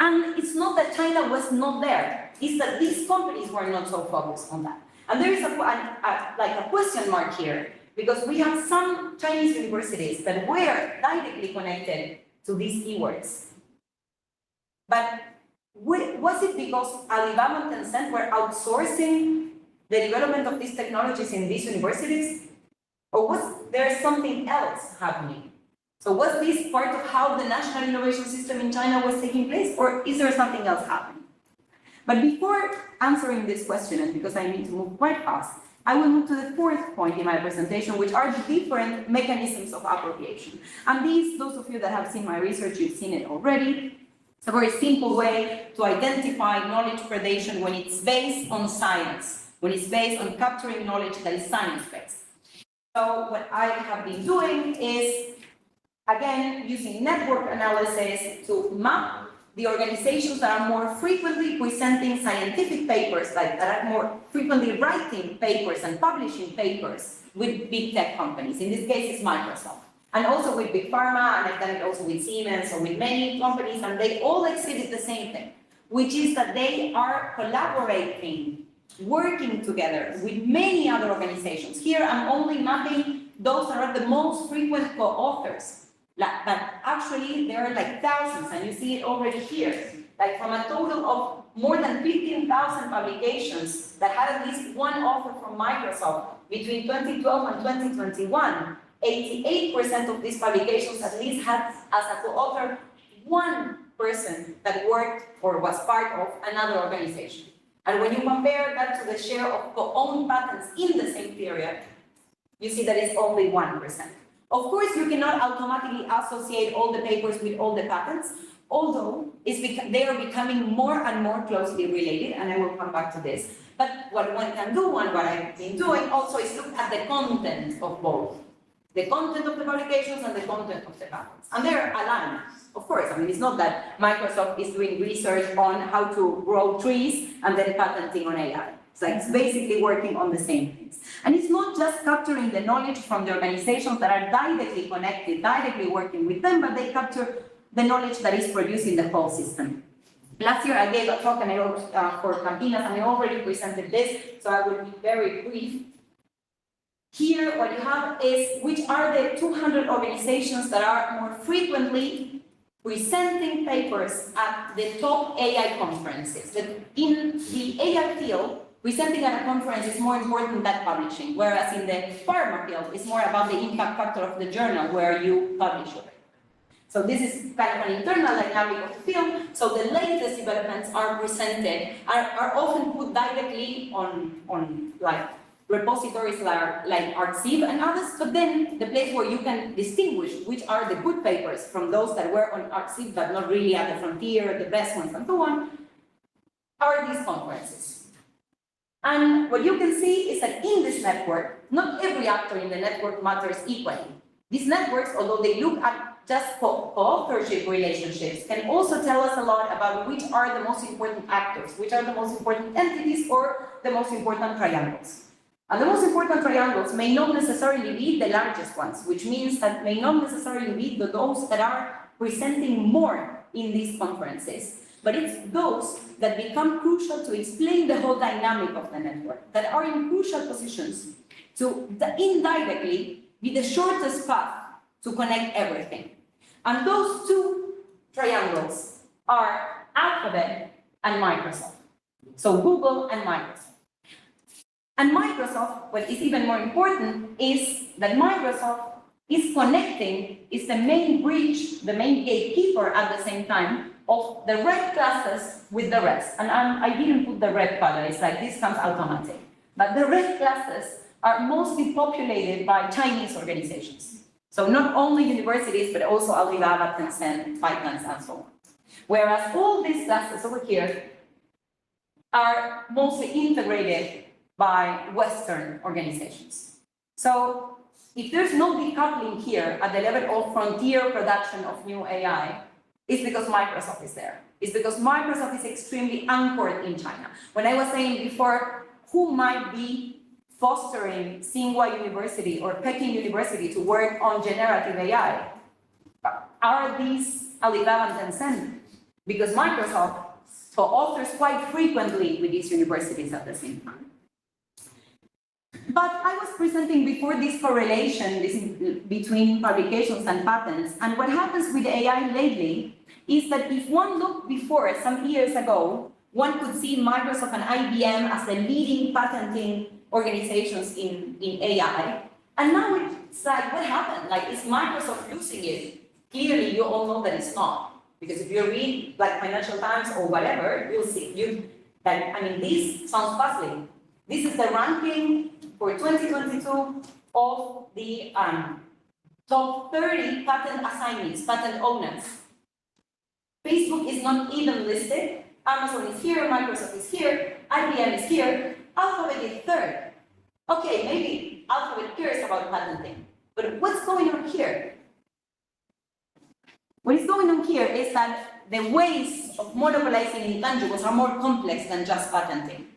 And it's not that China was not there, it's that these companies were not so focused on that. And there is a question mark here, because we have some Chinese universities that were directly connected to these keywords. But was it because Alibaba and Tencent were outsourcing the development of these technologies in these universities? Or was there something else happening? So was this part of how the national innovation system in China was taking place, or is there something else happening? But before answering this question, and because I need to move quite fast, I will move to the fourth point in my presentation, which are the different mechanisms of appropriation. And these, those of you that have seen my research, you've seen it already. It's a very simple way to identify knowledge predation when it's based on science, when it's based on capturing knowledge that is science-based. So what I have been doing is, again, using network analysis to map the organizations that are more frequently presenting scientific papers, that are more frequently writing papers and publishing papers with big tech companies. In this case, it's Microsoft. And also with Big Pharma, and I've done it also with Siemens, or with many companies, and they all exhibit the same thing, which is that they are collaborating, working together with many other organizations. Here, I'm only mapping those that are the most frequent co-authors. But actually, there are like thousands, and you see it already here. Like from a total of more than 15,000 publications that had at least one author from Microsoft between 2012 and 2021, 88% of these publications at least had as a co-author one person that worked or was part of another organization. And when you compare that to the share of co-owned patents in the same period, you see that it's only 1%. Of course, you cannot automatically associate all the papers with all the patents, although they are becoming more and more closely related, and I will come back to this. But what one can do, and what I've been doing also, is look at the content of both. The content of the publications and the content of the patents. And they're aligned, of course. I mean, it's not that Microsoft is doing research on how to grow trees and then patenting on AI. It's basically working on the same things. And it's not just capturing the knowledge from the organizations that are directly connected, directly working with them, but they capture the knowledge that is produced in the whole system. Last year I gave a talk and I wrote for Campinas, and I already presented this, so I will be very brief. Here, what you have is which are the 200 organizations that are more frequently presenting papers at the top AI conferences. That in the AI field, presenting at a conference is more important than publishing, whereas in the pharma field, it's more about the impact factor of the journal where you publish your paper. So this is kind of an internal dynamic of the field. So the latest developments are presented, are often put directly on like repositories like Arxiv and others, but then the place where you can distinguish which are the good papers from those that were on Arxiv but not really at the frontier, the best ones and so on, are these conferences. And what you can see is that in this network, not every actor in the network matters equally. These networks, although they look at just co-authorship relationships, can also tell us a lot about which are the most important actors, which are the most important entities or the most important triangles. And the most important triangles may not necessarily be the largest ones, which means that may not necessarily be those that are presenting more in these conferences, but it's those that become crucial to explain the whole dynamic of the network, that are in crucial positions to indirectly be the shortest path to connect everything. And those two triangles are Alphabet and Microsoft. So Google and Microsoft. And Microsoft, what is even more important, is that Microsoft is connecting, is the main bridge, the main gatekeeper at the same time of the red classes with the rest. And I didn't put the red color, it's like this comes automatic. But the red classes are mostly populated by Chinese organizations. So not only universities, but also Alibaba, Tencent, ByteDance, and so on. Whereas all these classes over here are mostly integrated by Western organizations. So if there's no decoupling here at the level of frontier production of new AI, it's because Microsoft is there. It's because Microsoft is extremely anchored in China. When I was saying before, who might be fostering Tsinghua University or Peking University to work on generative AI? Are these Alibaba and Tencent? Because Microsoft co-authors quite frequently with these universities at the same time. But I was presenting before this correlation between publications and patents, and what happens with AI lately is that if one looked before, some years ago, one could see Microsoft and IBM as the leading patenting organizations in AI, and now it's like, what happened? Like, is Microsoft losing it? Clearly, you all know that it's not, because if you read like Financial Times or whatever, you'll see that. I mean, this sounds puzzling. This is the ranking for 2022 of the top 30 patent assignees, patent owners. Facebook is not even listed. Amazon is here, Microsoft is here, IBM is here, Alphabet is third. Okay, maybe Alphabet cares about patenting, but what's going on here? What is going on here is that the ways of monopolizing intangibles are more complex than just patenting.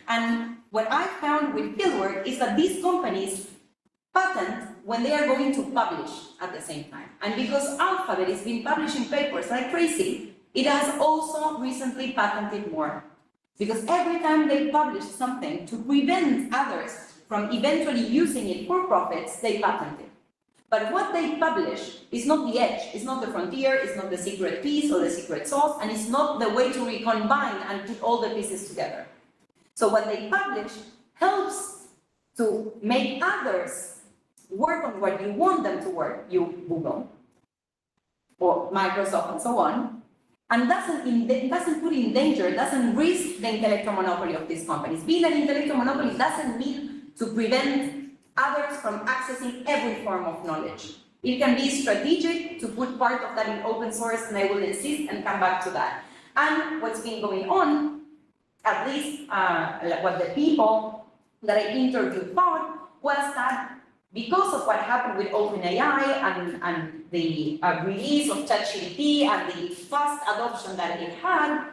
And what I found with fieldwork is that these companies patent when they are going to publish at the same time. And because Alphabet has been publishing papers like crazy, it has also recently patented more. Because every time they publish something to prevent others from eventually using it for profits, they patent it. But what they publish is not the edge, it's not the frontier, it's not the secret piece or the secret sauce, and it's not the way to recombine and put all the pieces together. So what they publish helps to make others work on what you want them to work, you Google, or Microsoft and so on, and doesn't put in danger, doesn't risk the intellectual monopoly of these companies. Being an intellectual monopoly doesn't mean to prevent others from accessing every form of knowledge. It can be strategic to put part of that in open source, and I will insist and come back to that. And what's been going on, at least what the people that I interviewed thought, was that because of what happened with OpenAI and the release of ChatGPT and the fast adoption that it had,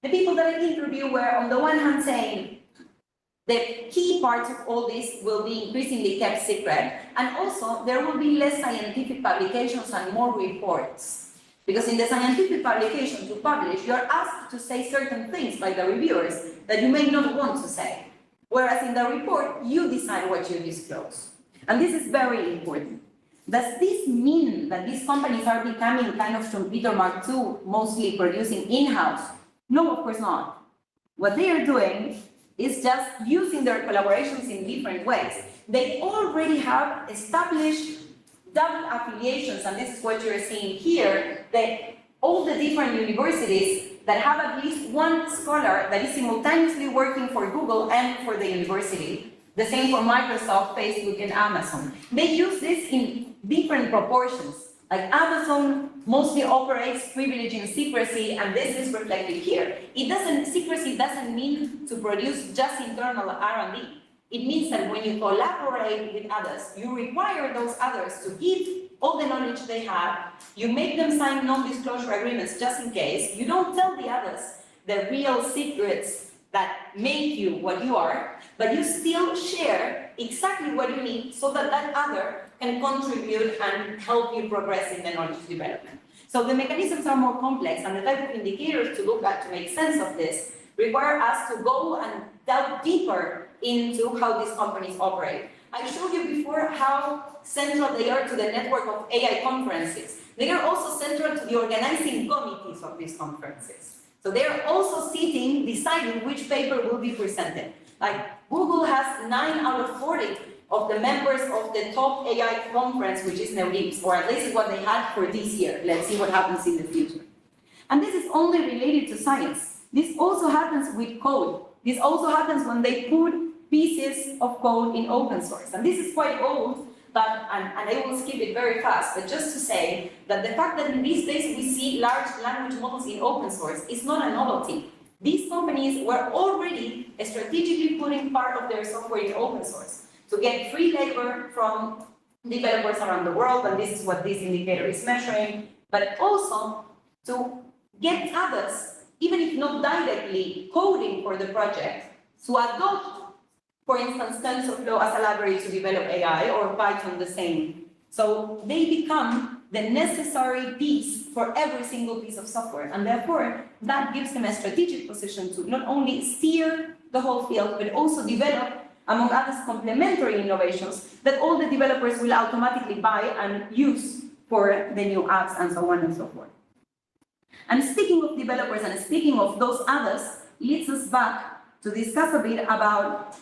the people that I interviewed were on the one hand saying the key parts of all this will be increasingly kept secret, and also there will be less scientific publications and more reports. Because in the scientific publication to publish, you're asked to say certain things by the reviewers that you may not want to say. Whereas in the report, you decide what you disclose. And this is very important. Does this mean that these companies are becoming kind of Trumpeter Mark II, mostly producing in-house? No, of course not. What they are doing is just using their collaborations in different ways. They already have established double affiliations, and this is what you're seeing here, that all the different universities that have at least one scholar that is simultaneously working for Google and for the university. The same for Microsoft, Facebook, and Amazon. They use this in different proportions. Like Amazon mostly operates privileging secrecy, and this is reflected here. Secrecy doesn't mean to produce just internal R&D. It means that when you collaborate with others, you require those others to give all the knowledge they have, you make them sign non-disclosure agreements just in case, you don't tell the others the real secrets that make you what you are, but you still share exactly what you need so that that other can contribute and help you progress in the knowledge development. So the mechanisms are more complex, and the type of indicators to look at to make sense of this require us to go and delve deeper into how these companies operate. I showed you before how central they are to the network of AI conferences. They are also central to the organizing committees of these conferences. So they are also sitting, deciding which paper will be presented. Like Google has 9 out of 40 of the members of the top AI conference, which is NeurIPS, or at least is what they had for this year. Let's see what happens in the future. And this is only related to science. This also happens with code. This also happens when they put pieces of code in open source. And this is quite old, but, and I will skip it very fast, but just to say that the fact that in these days we see large language models in open source is not a novelty. These companies were already strategically putting part of their software in open source to get free labor from developers around the world, and this is what this indicator is measuring, but also to get others, even if not directly coding for the project, to adopt, for instance, TensorFlow as a library to develop AI, or Python the same. So they become the necessary piece for every single piece of software, and therefore that gives them a strategic position to not only steer the whole field, but also develop, among others, complementary innovations that all the developers will automatically buy and use for the new apps and so on and so forth. And speaking of developers and speaking of those others, leads us back to discuss a bit about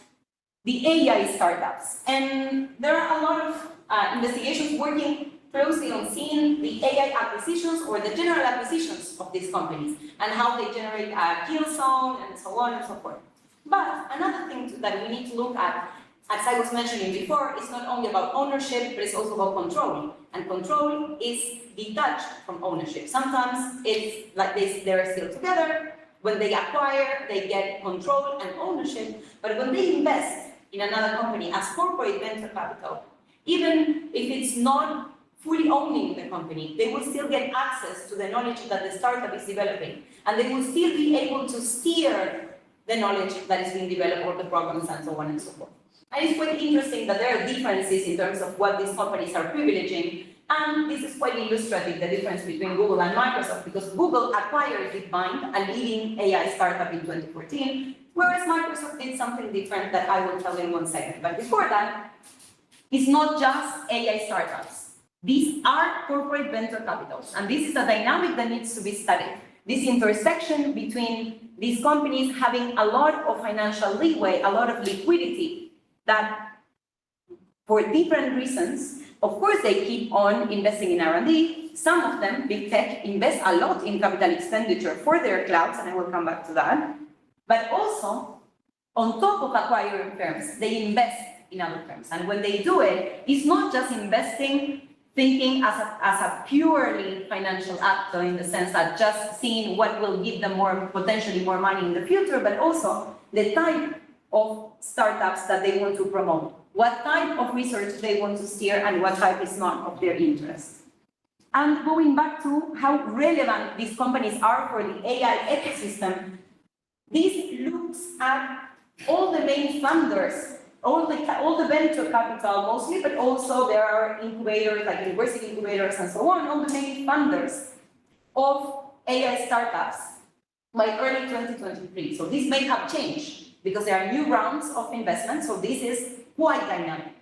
the AI startups. And there are a lot of investigations working closely on seeing the AI acquisitions or the general acquisitions of these companies and how they generate a kill zone and so on and so forth. But another thing that we need to look at, as I was mentioning before, is not only about ownership, but it's also about control. And control is detached from ownership. Sometimes it's like they're still together. When they acquire, they get control and ownership. But when they invest in another company as corporate venture capital, even if it's not fully owning the company, they will still get access to the knowledge that the startup is developing. And they will still be able to steer the knowledge that is being developed, or the programs, and so on and so forth. And it's quite interesting that there are differences in terms of what these companies are privileging, and this is quite illustrative, the difference between Google and Microsoft, because Google acquired DeepMind, a leading AI startup, in 2014, whereas Microsoft did something different that I will tell you in 1 second. But before that, it's not just AI startups. These are corporate venture capitals, and this is a dynamic that needs to be studied. This intersection between these companies having a lot of financial leeway, a lot of liquidity, that for different reasons, of course, they keep on investing in R&D. Some of them, big tech, invest a lot in capital expenditure for their clouds, and I will come back to that. But also, on top of acquiring firms, they invest in other firms. And when they do it, it's not just investing thinking as a purely financial act, in the sense that just seeing what will give them potentially more money in the future, but also the type of startups that they want to promote, what type of research they want to steer, and what type is not of their interest. And going back to how relevant these companies are for the AI ecosystem, this looks at all the main funders, all the venture capital mostly, but also there are incubators like university incubators and so on, all the main funders of AI startups by early 2023. So this may have changed, because there are new rounds of investment, so this is quite dynamic.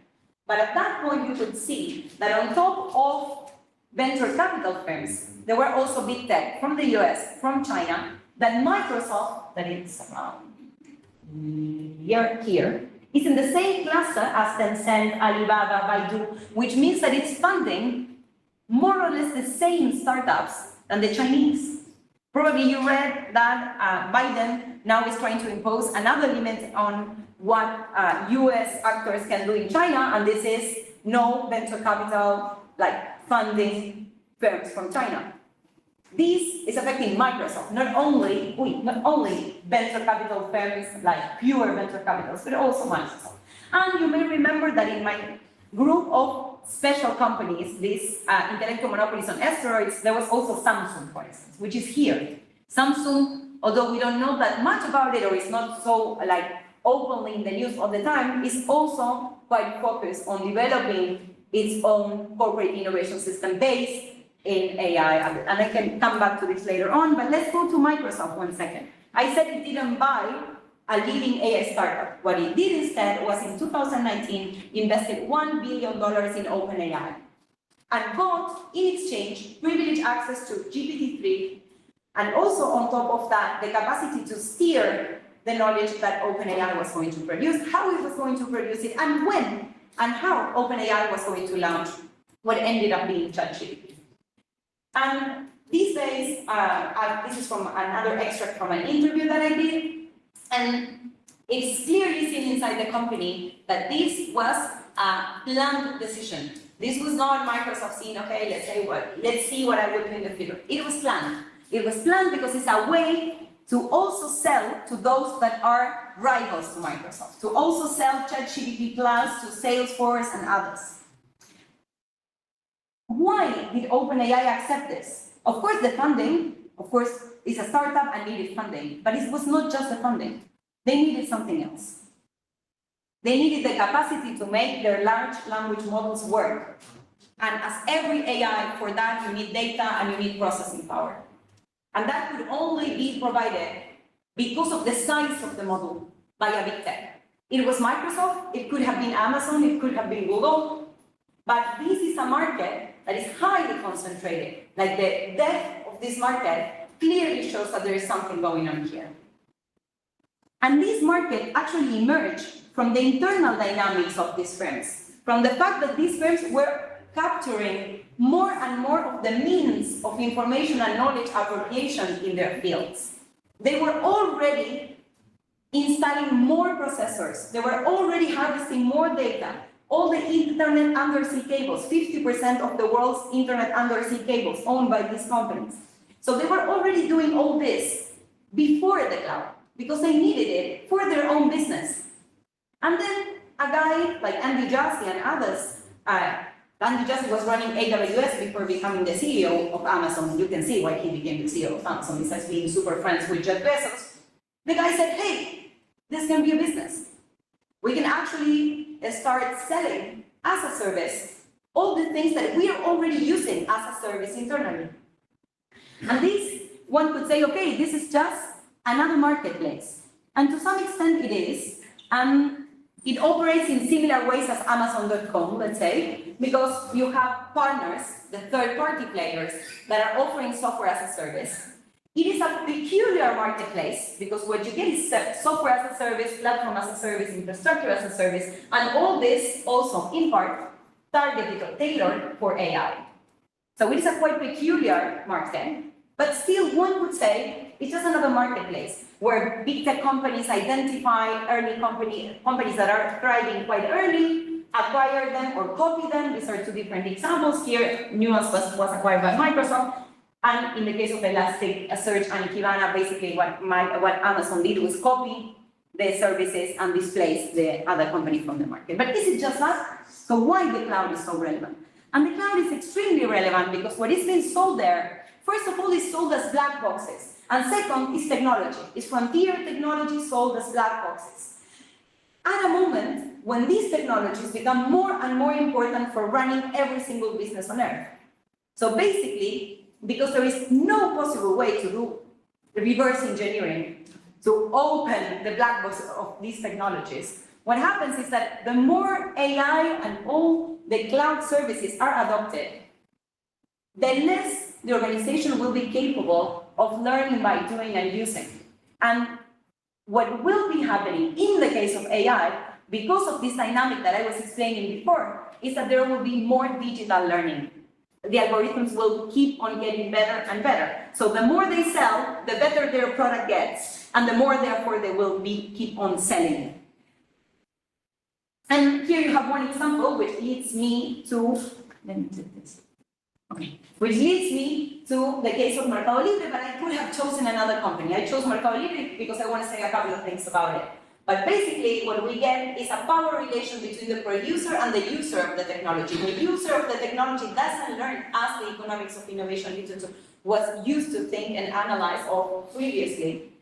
But at that point, you could see that on top of venture capital firms, there were also big tech from the US, from China, that Microsoft, that is here, is in the same cluster as Tencent, Alibaba, Baidu, which means that it's funding more or less the same startups than the Chinese. Probably you read that Biden now is trying to impose another limit on what US actors can do in China, and this is no venture capital, like funding firms from China. This is affecting Microsoft, not only venture capital firms, like pure venture capitals, but also Microsoft. And you may remember that in my group of special companies, these intellectual monopolies on steroids, there was also Samsung, for instance, which is here. Samsung, although we don't know that much about it, or it's not so like openly in the news all the time, is also quite focused on developing its own corporate innovation system based in AI, and I can come back to this later on, but let's go to Microsoft 1 second. I said it didn't buy a leading AI startup. What it did instead was in 2019, invested $1 billion in OpenAI and got, in exchange, privileged access to GPT-3, and also on top of that, the capacity to steer the knowledge that OpenAI was going to produce, how it was going to produce it, and when and how OpenAI was going to launch what ended up being ChatGPT. And these days, this is from another extract from an interview that I did, and it's clearly seen inside the company that this was a planned decision. This was not Microsoft saying, okay, let's see what I will do in the future. It was planned. It was planned because it's a way to also sell to those that are rivals to Microsoft, to also sell ChatGPT Plus to Salesforce and others. Why did OpenAI accept this? Of course, the funding, is a startup and needed funding, but it was not just the funding. They needed something else. They needed the capacity to make their large language models work. And as every AI, for that, you need data and you need processing power. And that could only be provided because of the size of the model by a big tech. It was Microsoft, it could have been Amazon, it could have been Google, but this is a market that is highly concentrated. Like the depth of this market clearly shows that there is something going on here. And this market actually emerged from the internal dynamics of these firms, from the fact that these firms were capturing more and more of the means of information and knowledge appropriation in their fields. They were already installing more processors. They were already harvesting more data. All the internet undersea cables, 50% of the world's internet undersea cables owned by these companies. So they were already doing all this before the cloud, because they needed it for their own business. And then a guy like Andy Jassy and others, Andy Jassy was running AWS before becoming the CEO of Amazon. You can see why he became the CEO of Amazon, besides being super friends with Jeff Bezos. The guy said, hey, this can be a business. We can actually start selling as a service all the things that we are already using as a service internally. And this, one could say, okay, this is just another marketplace. And to some extent it is. It operates in similar ways as Amazon.com, let's say, because you have partners, the third-party players, that are offering software as a service. It is a peculiar marketplace because what you get is software as a service, platform as a service, infrastructure as a service, and all this also, in part, targeted or tailored for AI. So it is a quite peculiar market, but still one would say it's just another marketplace where big tech companies identify early companies that are thriving quite early, acquire them or copy them. These are two different examples here. Nuance was acquired by Microsoft. And in the case of Elasticsearch and Kibana, basically what Amazon did was copy the services and displace the other company from the market. But is it just that? So why the cloud is so relevant? And the cloud is extremely relevant because what is being sold there, first of all, is sold as black boxes. And second is technology. It's frontier technology sold as black boxes. At a moment when these technologies become more and more important for running every single business on earth. So basically, because there is no possible way to do reverse engineering to open the black box of these technologies, what happens is that the more AI and all the cloud services are adopted, the less the organization will be capable of learning by doing and using. And what will be happening in the case of AI, because of this dynamic that I was explaining before, is that there will be more digital learning. The algorithms will keep on getting better and better. So the more they sell, the better their product gets, and the more, therefore, they will keep on selling. And here you have one example, which leads me to, let me take this. Okay. Which leads me to the case of Mercado Libre, but I could have chosen another company. I chose Mercado Libre because I want to say a couple of things about it. But basically, what we get is a power relation between the producer and the user of the technology. The user of the technology doesn't learn as the economics of innovation literature was used to think and analyze all previously.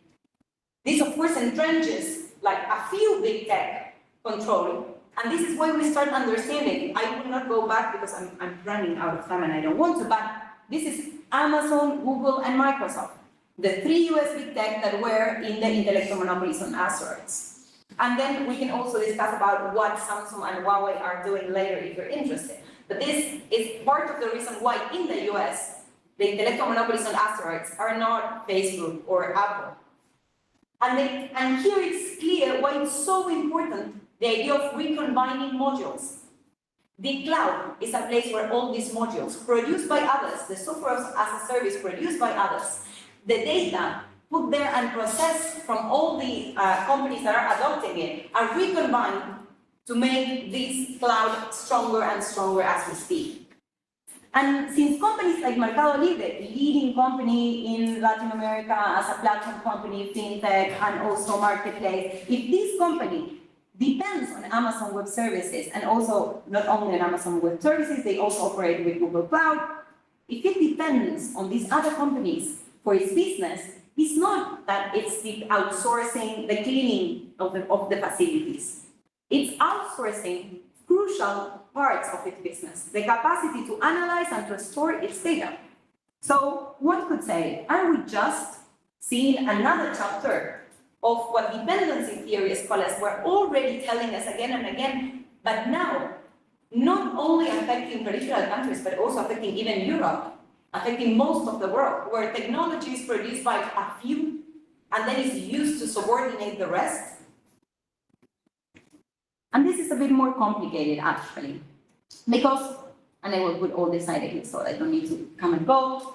This, of course, entrenches like a few big tech control. And this is why we start understanding. I will not go back because I'm running out of time and I don't want to, but this is Amazon, Google, and Microsoft, the three US big tech that were in the intellectual monopolies on asteroids. And then we can also discuss about what Samsung and Huawei are doing later if you're interested. But this is part of the reason why in the US, the intellectual monopolies on asteroids are not Facebook or Apple. And here it's clear why it's so important, the idea of recombining modules. The cloud is a place where all these modules, produced by others, the software as a service produced by others, the data put there and processed from all the companies that are adopting it, are recombined to make this cloud stronger and stronger as we speak. And since companies like Mercado Libre, leading company in Latin America as a platform company, fintech, and also marketplace, if this company depends on Amazon Web Services, and also not only on Amazon Web Services, they also operate with Google Cloud. If it depends on these other companies for its business, it's not that it's outsourcing the cleaning of the facilities. It's outsourcing crucial parts of its business, the capacity to analyze and to store its data. So one could say, are we just seeing another chapter of what dependency theory scholars were already telling us again and again, but now not only affecting peripheral countries, but also affecting even Europe, affecting most of the world, where technology is produced by a few and then is used to subordinate the rest? And this is a bit more complicated, actually, because, and I will put all this side again so I don't need to come and go,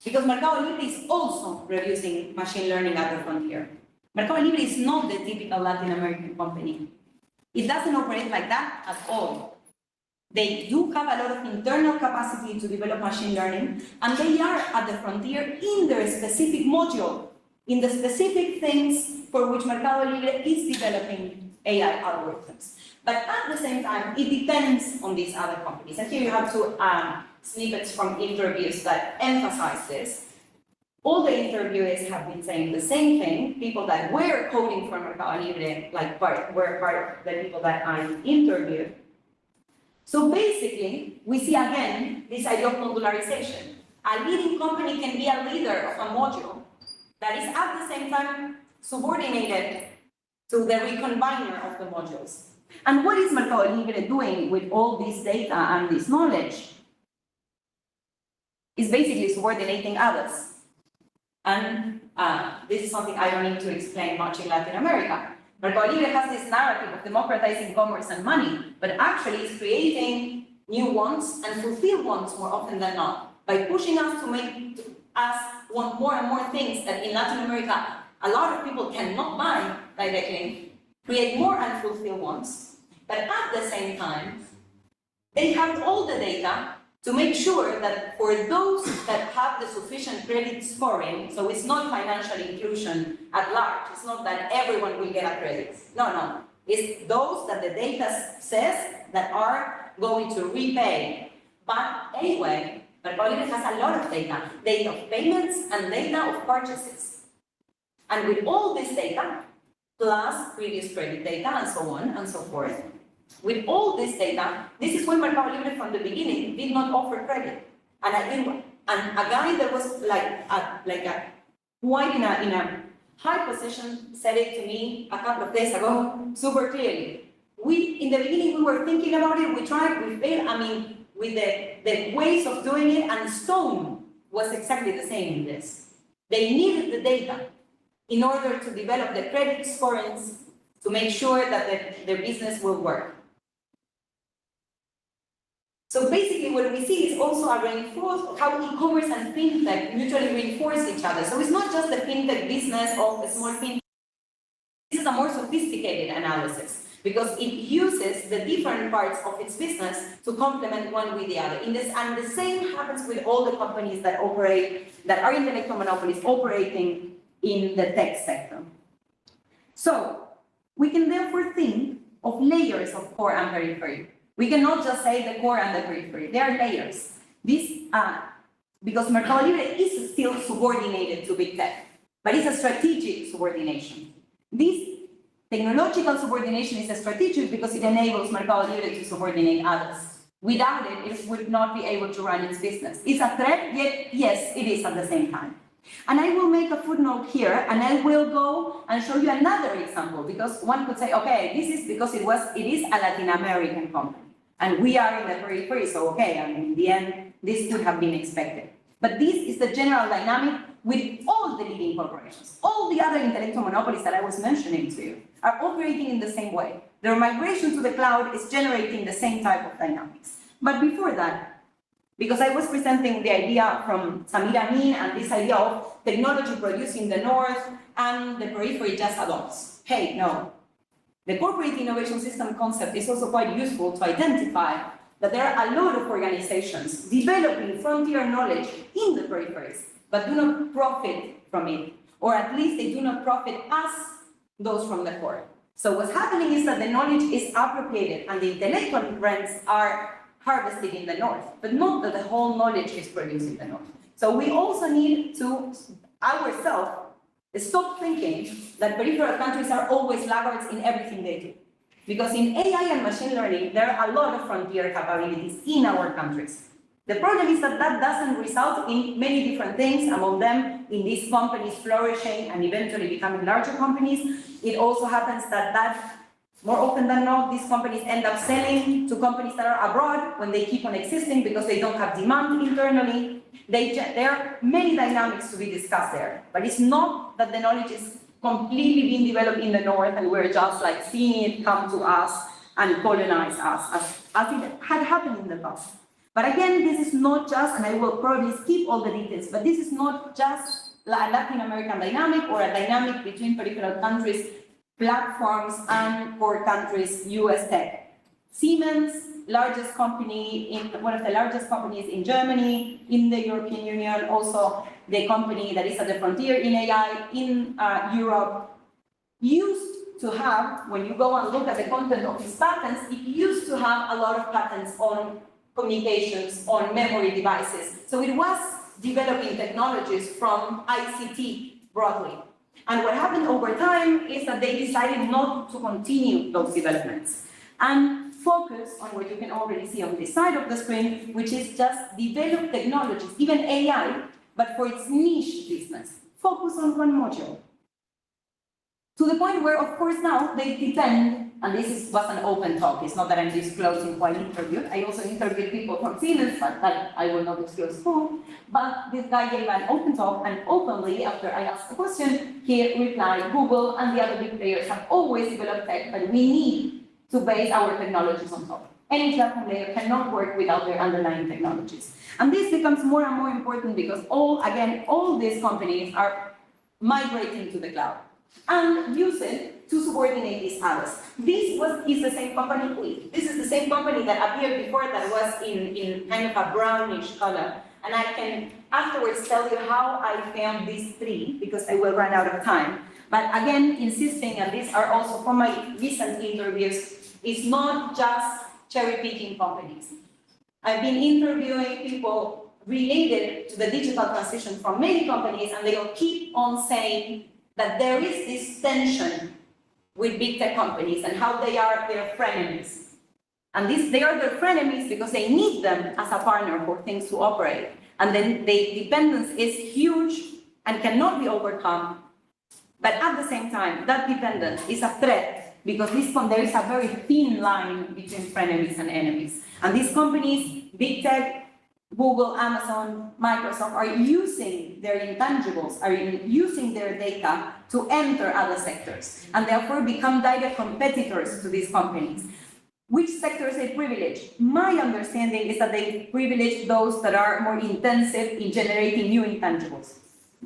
because Mercado Libre is also producing machine learning at the frontier. Mercado Libre is not the typical Latin American company. It doesn't operate like that at all. They do have a lot of internal capacity to develop machine learning, and they are at the frontier in their specific module, in the specific things for which Mercado Libre is developing AI algorithms. But at the same time, it depends on these other companies. And here you have two snippets from interviews that emphasize this. All the interviewers have been saying the same thing. People that were coding for Mercado Libre, were part of the people that I interviewed. So basically, we see again this idea of modularization. A leading company can be a leader of a module that is at the same time subordinated to the recombiner of the modules. And what is Mercado Libre doing with all this data and this knowledge? It's basically subordinating others. And this is something I don't need to explain much in Latin America. Mercado Libre has this narrative of democratizing commerce and money, but actually it's creating new wants and fulfill wants more often than not, by pushing us to make us want more and more things that in Latin America a lot of people cannot buy directly, create more unfulfilled wants, but at the same time, they have all the data to make sure that for those that have the sufficient credit scoring, so it's not financial inclusion at large, it's not that everyone will get a credit. No. It's those that the data says that are going to repay. But anyway, Mercado Libre has a lot of data of payments and data of purchases. And with all this data, plus previous credit data and so on and so forth, with all this data, this is why Mercado Libre from the beginning did not offer credit. And a guy that was like quite in a high position said it to me a couple of days ago, super clearly. In the beginning, we were thinking about it, we tried, we failed, with the ways of doing it, and Stone was exactly the same in this. They needed the data in order to develop the credit scorings to make sure that their business will work. So basically what we see is also a reinforce how e-commerce and fintech mutually reinforce each other. So it's not just the fintech business of a small fintech. This is a more sophisticated analysis because it uses the different parts of its business to complement one with the other. And the same happens with all the companies that are intellectual monopolies operating in the tech sector. So we can therefore think of layers of core and periphery. We cannot just say the core and the periphery. There are layers. Because Mercado Libre is still subordinated to big tech, but it's a strategic subordination. This technological subordination is a strategic because it enables Mercado Libre to subordinate others. Without it, it would not be able to run its business. It's a threat, yet yes, it is at the same time. And I will make a footnote here, and I will go and show you another example, because one could say, okay, this is because it is a Latin American company, and we are in the periphery, so okay, in the end, this could have been expected. But this is the general dynamic with all the leading corporations. All the other intellectual monopolies that I was mentioning to you are operating in the same way. Their migration to the cloud is generating the same type of dynamics. But before that, because I was presenting the idea from Samir Amin and this idea of technology producing the north and the periphery just adopts. Hey, no. The corporate innovation system concept is also quite useful to identify that there are a lot of organizations developing frontier knowledge in the peripheries, but do not profit from it, or at least they do not profit as those from the core. So what's happening is that the knowledge is appropriated and the intellectual rents are harvested in the north, but not that the whole knowledge is produced in the north. So we also need to, ourselves, stop thinking that peripheral countries are always laggards in everything they do. Because in AI and machine learning, there are a lot of frontier capabilities in our countries. The problem is that that doesn't result in many different things, among them in these companies flourishing and eventually becoming larger companies. It also happens that more often than not, these companies end up selling to companies that are abroad when they keep on existing because they don't have demand internally. There are many dynamics to be discussed there, but it's not that the knowledge is completely being developed in the north and we're just like seeing it come to us and colonize us, as it had happened in the past. But again, this is not just, and I will probably skip all the details, but this is not just a Latin American dynamic or a dynamic between peripheral countries, platforms, and core countries, US tech. Siemens, largest company, one of the largest companies in Germany, in the European Union, also the company that is at the frontier in AI in Europe, used to have, when you go and look at the content of its patents, it used to have a lot of patents on communications, on memory devices. So it was developing technologies from ICT broadly. And what happened over time is that they decided not to continue those developments and focus on what you can already see on this side of the screen, which is just develop technologies, even AI, but for its niche business. Focus on one module. To the point where, of course, now they depend, and this was an open talk, it's not that I'm disclosing who I interviewed. I also interviewed people from Siemens, but that I will not disclose who. But this guy gave an open talk, and openly, after I asked the question, he replied, Google and the other big players have always developed tech, but we need to base our technologies on top. Any platform layer cannot work without their underlying technologies. And this becomes more and more important because all these companies are migrating to the cloud and use it to subordinate these others. This is the same company. This is the same company that appeared before that was in kind of a brownish color. And I can afterwards tell you how I found these three because I will run out of time. But again, insisting, and these are also from my recent interviews, it's not just cherry-picking companies. I've been interviewing people related to the digital transition from many companies, and they will keep on saying that there is this tension with big tech companies and how they are their frenemies. And they are their frenemies because they need them as a partner for things to operate. And then the dependence is huge and cannot be overcome But at the same time, that dependence is a threat because there is a very thin line between frenemies and enemies. And these companies, big tech, Google, Amazon, Microsoft, are using their intangibles, are using their data to enter other sectors, and therefore become direct competitors to these companies. Which sectors they privilege? My understanding is that they privilege those that are more intensive in generating new intangibles.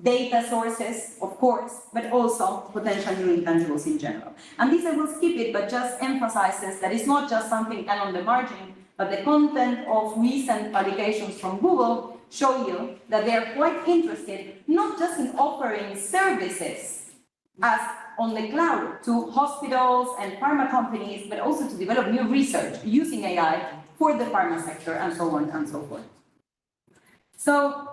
Data sources, of course, but also potential new intangibles in general. And this I will skip it, but just emphasizes that it's not just something done on the margin, but the content of recent publications from Google show you that they are quite interested, not just in offering services as on the cloud to hospitals and pharma companies, but also to develop new research using AI for the pharma sector and so on and so forth. So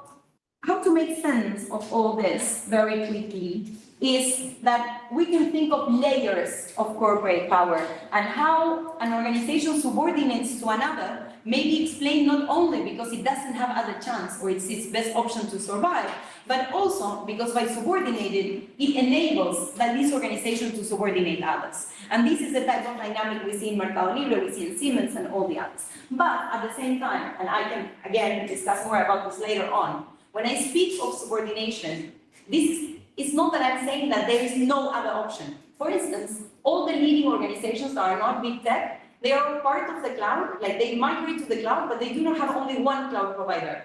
how to make sense of all this very quickly is that we can think of layers of corporate power and how an organization subordinates to another may be explained not only because it doesn't have other chance or it's its best option to survive, but also because by subordinating, it enables that this organization to subordinate others. And this is the type of dynamic we see in Mercado Libre, we see in Siemens and all the others. But at the same time, and I can again discuss more about this later on, when I speak of subordination, it's not that I'm saying that there is no other option. For instance, all the leading organizations that are not big tech, they are part of the cloud, like they migrate to the cloud, but they do not have only one cloud provider.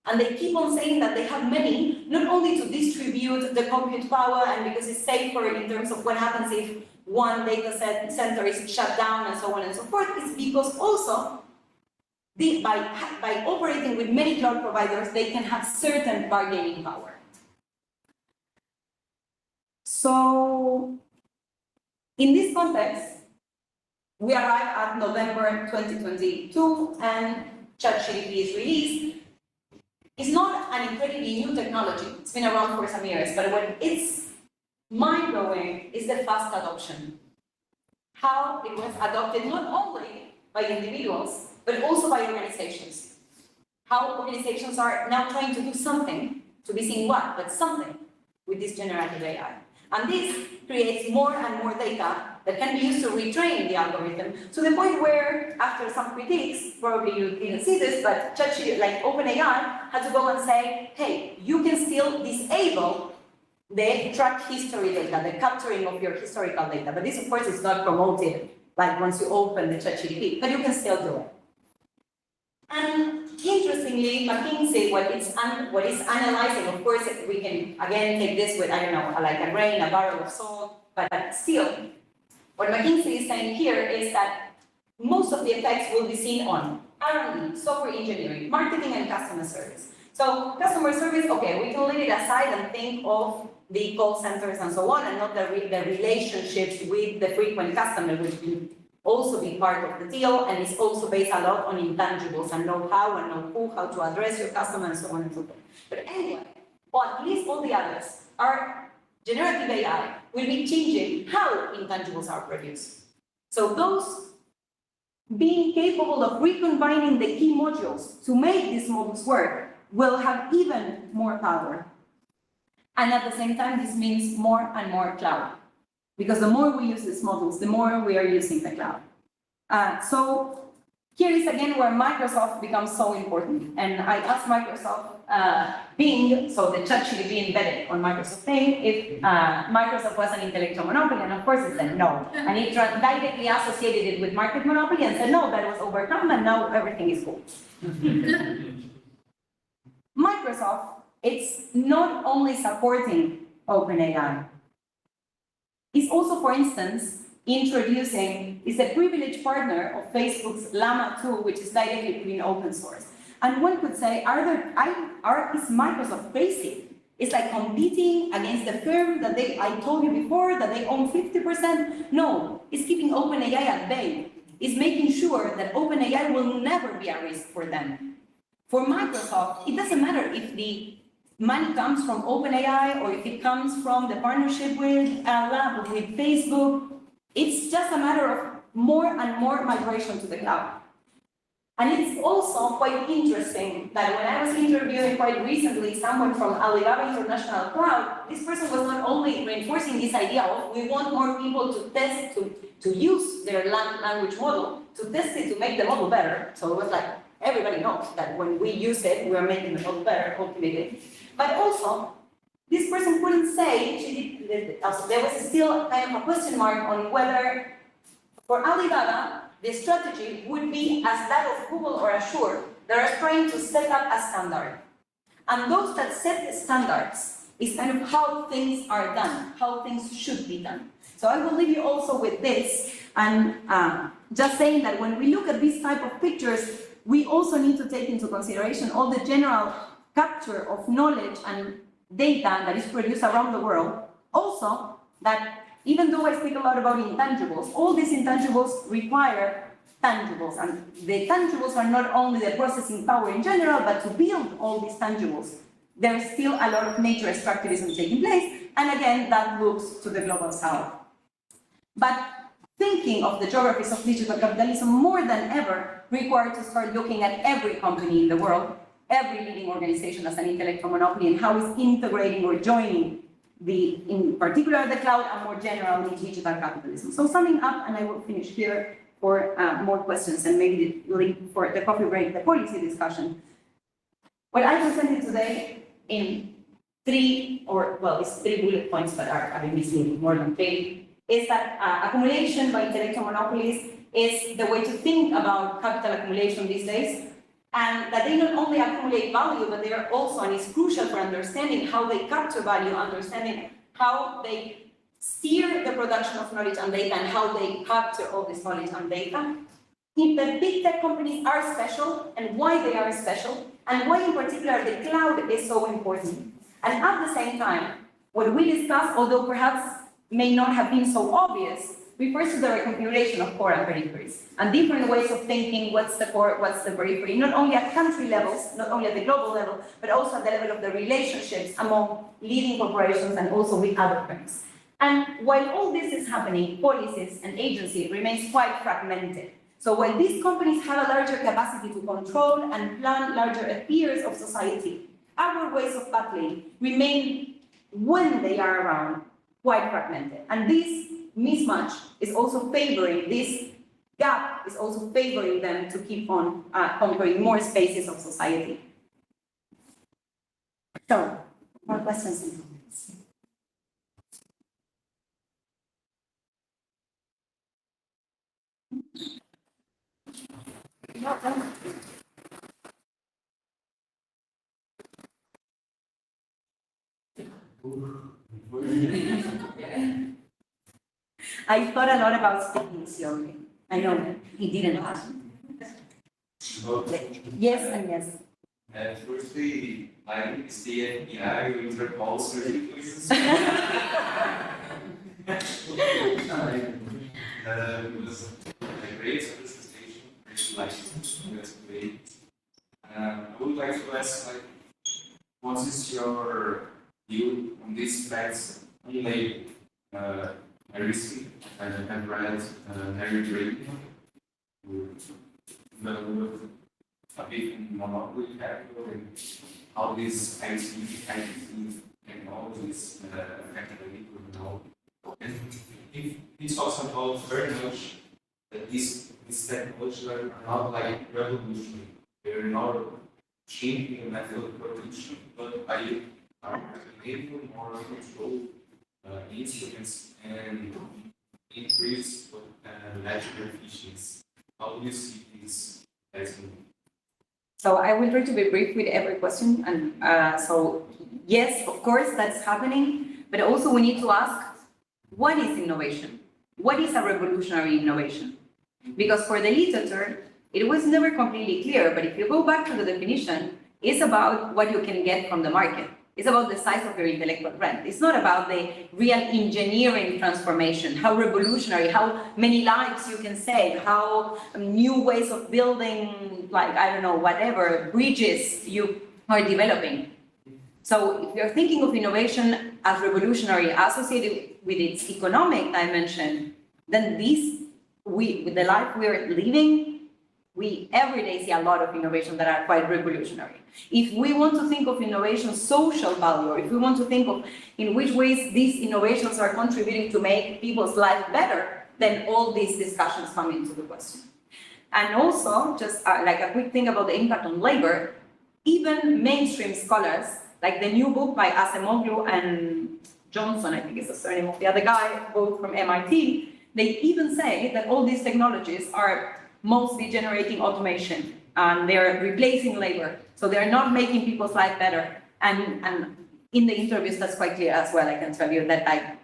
And they keep on saying that they have many, not only to distribute the compute power and because it's safer in terms of what happens if one data center is shut down and so on and so forth, it's because also by operating with many cloud providers, they can have certain bargaining power. So, in this context, we arrive at November 2022 and ChatGPT is released. It's not an incredibly new technology. It's been around for some years, but what it's mind-blowing is the fast adoption. How it was adopted not only by individuals, but also by organizations. How organizations are now trying to do something, to be seen what, but something with this generative AI. And this creates more and more data that can be used to retrain the algorithm to the point where, after some critiques, probably you didn't see this, but ChatGPT, like OpenAI, had to go and say, hey, you can still disable the track history data, the capturing of your historical data. But this, of course, is not promoted, like once you open the ChatGPT, but you can still do it. And interestingly, McKinsey, what it's analyzing, of course, we can again take this with, I don't know, like a grain, a barrel of salt, but still, what McKinsey is saying here is that most of the effects will be seen on R&D, software engineering, marketing, and customer service. So customer service, okay, we can leave it aside and think of the call centers and so on, and not the relationships with the frequent customer, which will also be part of the deal, and it's also based a lot on intangibles and know-how and know-who, how to address your customer, and so on and so forth. But anyway, or at least all the others are generative AI will be changing how intangibles are produced. So those being capable of recombining the key modules to make these models work will have even more power. And at the same time, this means more and more cloud. Because the more we use these models, the more we are using the cloud. So here is again where Microsoft becomes so important. And I asked Microsoft Bing, so the ChatGPT embedded on Microsoft Bing, if Microsoft was an intellectual monopoly, and of course it said no. And it directly associated it with market monopoly and said no, that was overcome and now everything is cool. Microsoft, it's not only supporting OpenAI, it's also, for instance, is a privileged partner of Facebook's Llama 2, which is directly put in open source. And one could say, is Microsoft crazy? It's like competing against the firm that I told you before, that they own 50%. No, it's keeping OpenAI at bay. It's making sure that OpenAI will never be a risk for them. For Microsoft, it doesn't matter if the money comes from OpenAI or if it comes from the partnership with Facebook. It's just a matter of more and more migration to the cloud. And it's also quite interesting that when I was interviewing quite recently someone from Alibaba International Cloud, this person was not only reinforcing this idea of we want more people to test, to use their language model, to test it to make the model better. So it was like, everybody knows that when we use it, we are making the model better, ultimately. But also, this person couldn't say, there was still kind of a question mark on whether, for Alibaba, the strategy would be as that of Google or Azure that are trying to set up a standard. And those that set the standards is kind of how things are done, how things should be done. So I will leave you also with this, and just saying that when we look at these type of pictures, we also need to take into consideration all the general capture of knowledge and data that is produced around the world. Also, that even though I speak a lot about intangibles, all these intangibles require tangibles. And the tangibles are not only the processing power in general, but to build all these tangibles, there is still a lot of nature extractivism taking place. And again, that looks to the global south. But thinking of the geographies of digital capitalism more than ever require to start looking at every company in the world, every leading organization as an intellectual monopoly, and how it's integrating or joining in particular the cloud and more generally digital capitalism. So summing up, and I will finish here for more questions and maybe the link for the coffee break, the policy discussion. What I presented today in three bullet points, but are misleading, more than three, is that accumulation by intellectual monopolies is the way to think about capital accumulation these days, and that they not only accumulate value, but they are also, and it's crucial for understanding how they capture value, understanding how they steer the production of knowledge and data, and how they capture all this knowledge and data. If the big tech companies are special, and why they are special, and why in particular the cloud is so important. And at the same time, what we discuss, although perhaps may not have been so obvious, refers to the reconfiguration of core and peripheries, and different ways of thinking what's the core, what's the periphery, not only at country levels, not only at the global level, but also at the level of the relationships among leading corporations and also with other firms. And while all this is happening, policies and agency remains quite fragmented. So while these companies have a larger capacity to control and plan larger spheres of society, our ways of battling remain, when they are around, quite fragmented. And this mismatch is also favoring, this gap is also favoring them to keep on conquering more spaces of society. So, more questions and comments. I thought a lot about speaking slowly. I know he didn't ask. Yes and yes. Firstly, is the FBI going to recall certain places? It was a great presentation, great license, that's great. I would like to ask, what is your view on these facts on label? I recently have read Harry Drake, a bit in monopoly capital and how these IT technologies affect the people. And he talks about very much that these technologies are not like revolutionary. They're not changing the method of production, but by enabling more control instruments and increase electrical efficiency. How do you see this as moving? So I will try to be brief with every question. And so yes, of course, that's happening. But also we need to ask, what is innovation? What is a revolutionary innovation? Because for the literature, it was never completely clear. But if you go back to the definition, it's about what you can get from the market. It's about the size of your intellectual rent. It's not about the real engineering transformation, how revolutionary, how many lives you can save, how new ways of building, like, I don't know, whatever, bridges you are developing. So if you're thinking of innovation as revolutionary associated with its economic dimension, then with the life we are living, we every day see a lot of innovation that are quite revolutionary. If we want to think of innovation social value, or if we want to think of in which ways these innovations are contributing to make people's life better, then all these discussions come into the question. And also, just like a quick thing about the impact on labor, even mainstream scholars, like the new book by Asemoglu and Johnson, I think is the surname of the other guy, both from MIT, they even say that all these technologies are mostly generating automation and they're replacing labor. So they're not making people's life better. And in the interviews, that's quite clear as well, I can tell you that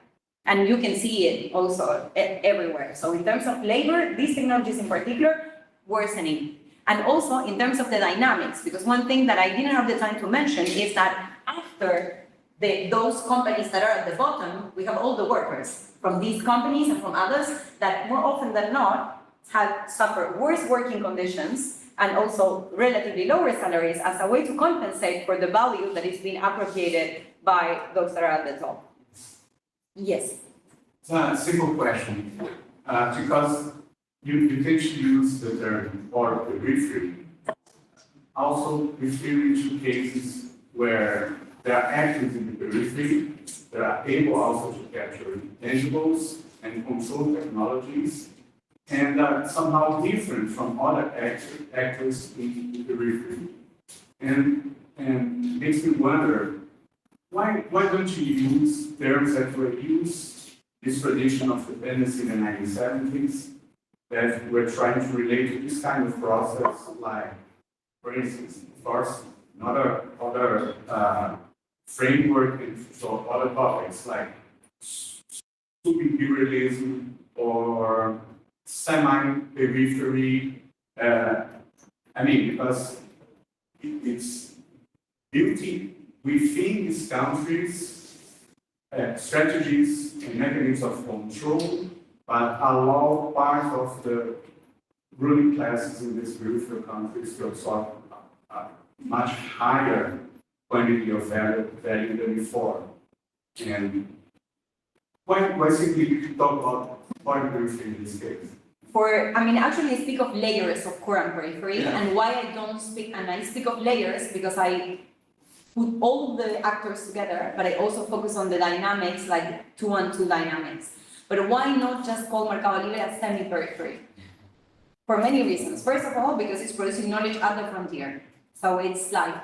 and you can see it also everywhere. So in terms of labor, these technologies in particular, worsening. And also in terms of the dynamics, because one thing that I didn't have the time to mention is that after those companies that are at the bottom, we have all the workers from these companies and from others that more often than not have suffered worse working conditions and also relatively lower salaries as a way to compensate for the value that is being appropriated by those that are at the top. Yes. It's a simple question, because you tend to use the term or periphery, also referring to cases where there are actors in the periphery that are able also to capture intangibles and control technologies, and are somehow different from other actors in the periphery. And makes me wonder, why don't you use terms that were used, this tradition of dependency in the 1970s, that we're trying to relate to this kind of process, like, for instance, of course, other framework and so other topics like subimperialism or semi-periphery. Because it's building within these countries strategies and mechanisms of control, but allow part of the ruling classes in these peripheral countries to absorb a much higher quantity of value than before. And why simply talk about foreign periphery in this case? Actually I speak of layers of core and periphery, and why I don't speak, and I speak of layers because I put all the actors together, but I also focus on the dynamics, like 2-on-2 dynamics. But why not just call Mercado Libre a semi-periphery? For many reasons. First of all, because it's producing knowledge at the frontier. So it's like,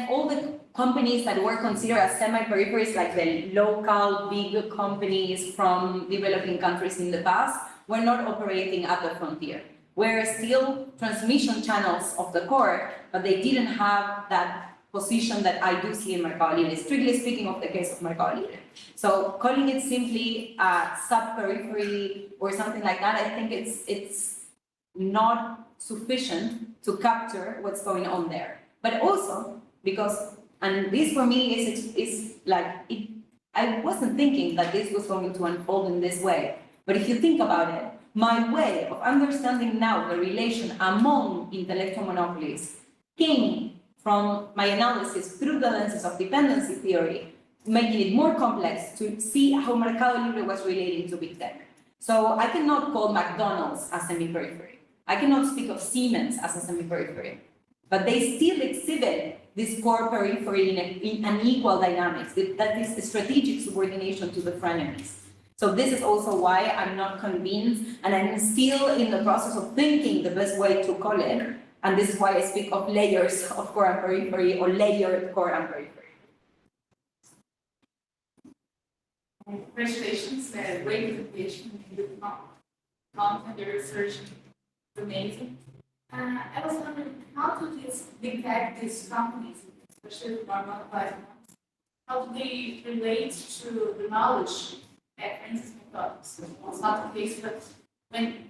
all the companies that were considered as semi-peripheries, like the local big companies from developing countries in the past, were not operating at the frontier. We're still transmission channels of the core, but they didn't have that position that I do see in Mercado Libre, strictly speaking of the case of Mercado Libre. So calling it simply a sub-periphery or something like that, I think it's not sufficient to capture what's going on there. But also because, and this for me is I wasn't thinking that this was going to unfold in this way. But if you think about it, my way of understanding now the relation among intellectual monopolies came from my analysis through the lenses of dependency theory, making it more complex to see how Mercado Libre was relating to big tech. So I cannot call McDonald's a semi-periphery. I cannot speak of Siemens as a semi-periphery. But they still exhibit this core periphery in unequal dynamics, that is the strategic subordination to the frenemies. So this is also why I'm not convinced, and I'm still in the process of thinking the best way to call it. And this is why I speak of layers of core and periphery, or layered core and periphery. Congratulations, great presentation, good content, the research is amazing. I was wondering, how do these big tech, these companies, especially the normal platforms, how do they relate to the knowledge at Francis McDonald's? It's not the case, but when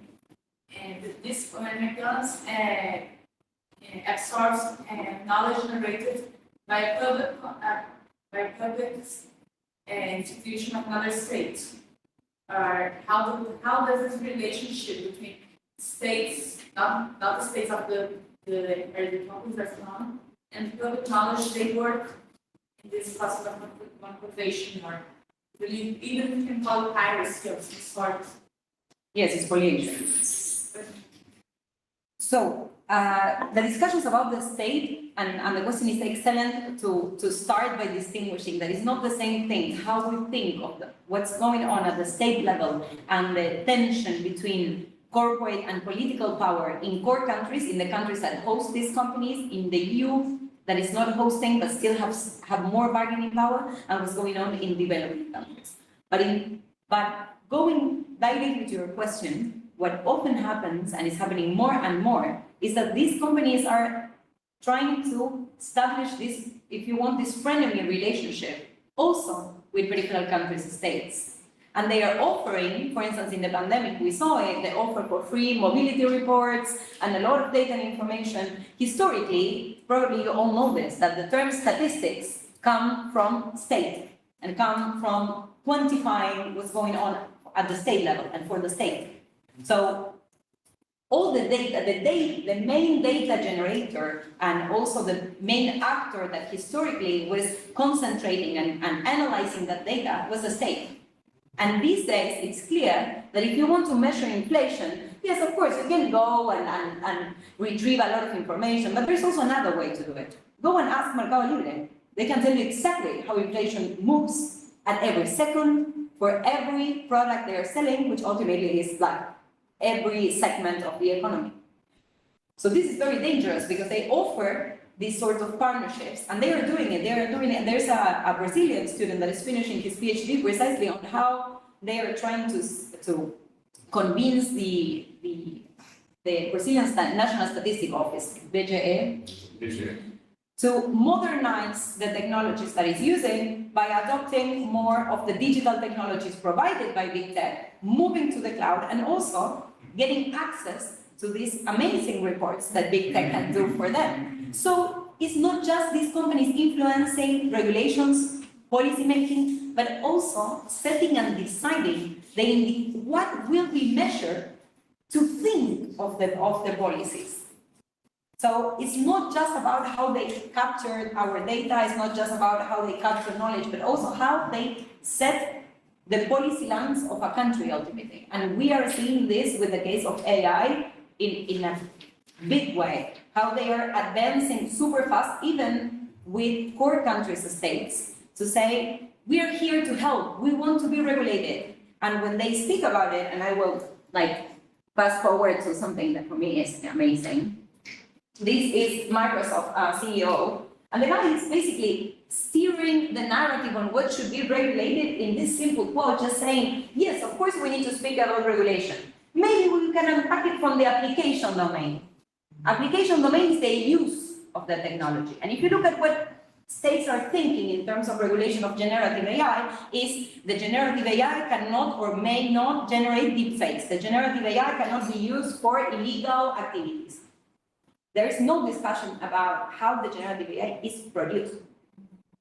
McDonald's absorbs knowledge generated by a public institution of another state, how does this relationship between states, not the states of the companies that's known, and public knowledge, they work in this process of monopolization, or really, even you can call it piracy of some sort? Yes, it's spoliation. So the discussions about the state, and the question is excellent to start by distinguishing that it's not the same thing how we think of what's going on at the state level and the tension between corporate and political power in core countries, in the countries that host these companies, in the EU that is not hosting but still have more bargaining power, and what's going on in developing countries. But going directly to your question, what often happens, and is happening more and more, is that these companies are trying to establish this, if you want, this frenemy relationship also with peripheral countries' states. And they are offering, for instance, in the pandemic, we saw it, they offer for free mobility reports and a lot of data and information. Historically, probably you all know this, that the term statistics come from state and come from quantifying what's going on at the state level and for the state. So all the data, the main data generator and also the main actor that historically was concentrating and analyzing that data was the state. And these days, it's clear that if you want to measure inflation, yes, of course, you can go and retrieve a lot of information, but there's also another way to do it. Go and ask Mercado Libre. They can tell you exactly how inflation moves at every second for every product they are selling, which ultimately is like every segment of the economy. So this is very dangerous because they offer these sorts of partnerships, and they are doing it. There's a Brazilian student that is finishing his PhD precisely on how they are trying to convince the Brazilian National Statistic Office, BGE, to modernize the technologies that it's using by adopting more of the digital technologies provided by big tech, moving to the cloud, and also getting access to these amazing reports that big tech can do for them. So it's not just these companies influencing regulations, policy making, but also setting and deciding what will be measured to think of the policies. So it's not just about how they capture our data, it's not just about how they capture knowledge, but also how they set the policy lines of a country ultimately. And we are seeing this with the case of AI in a big way, how they are advancing super fast, even with core countries' states, to say, we are here to help, we want to be regulated. And when they speak about it, and I will fast forward to something that for me is amazing. This is Microsoft CEO, and the guy is basically steering the narrative on what should be regulated in this simple quote, just saying, yes, of course we need to speak about regulation. Maybe we can unpack it from the application domain. Application domain is the use of the technology. And if you look at what states are thinking in terms of regulation of generative AI, is the generative AI cannot or may not generate deepfakes. The generative AI cannot be used for illegal activities. There is no discussion about how the generative AI is produced.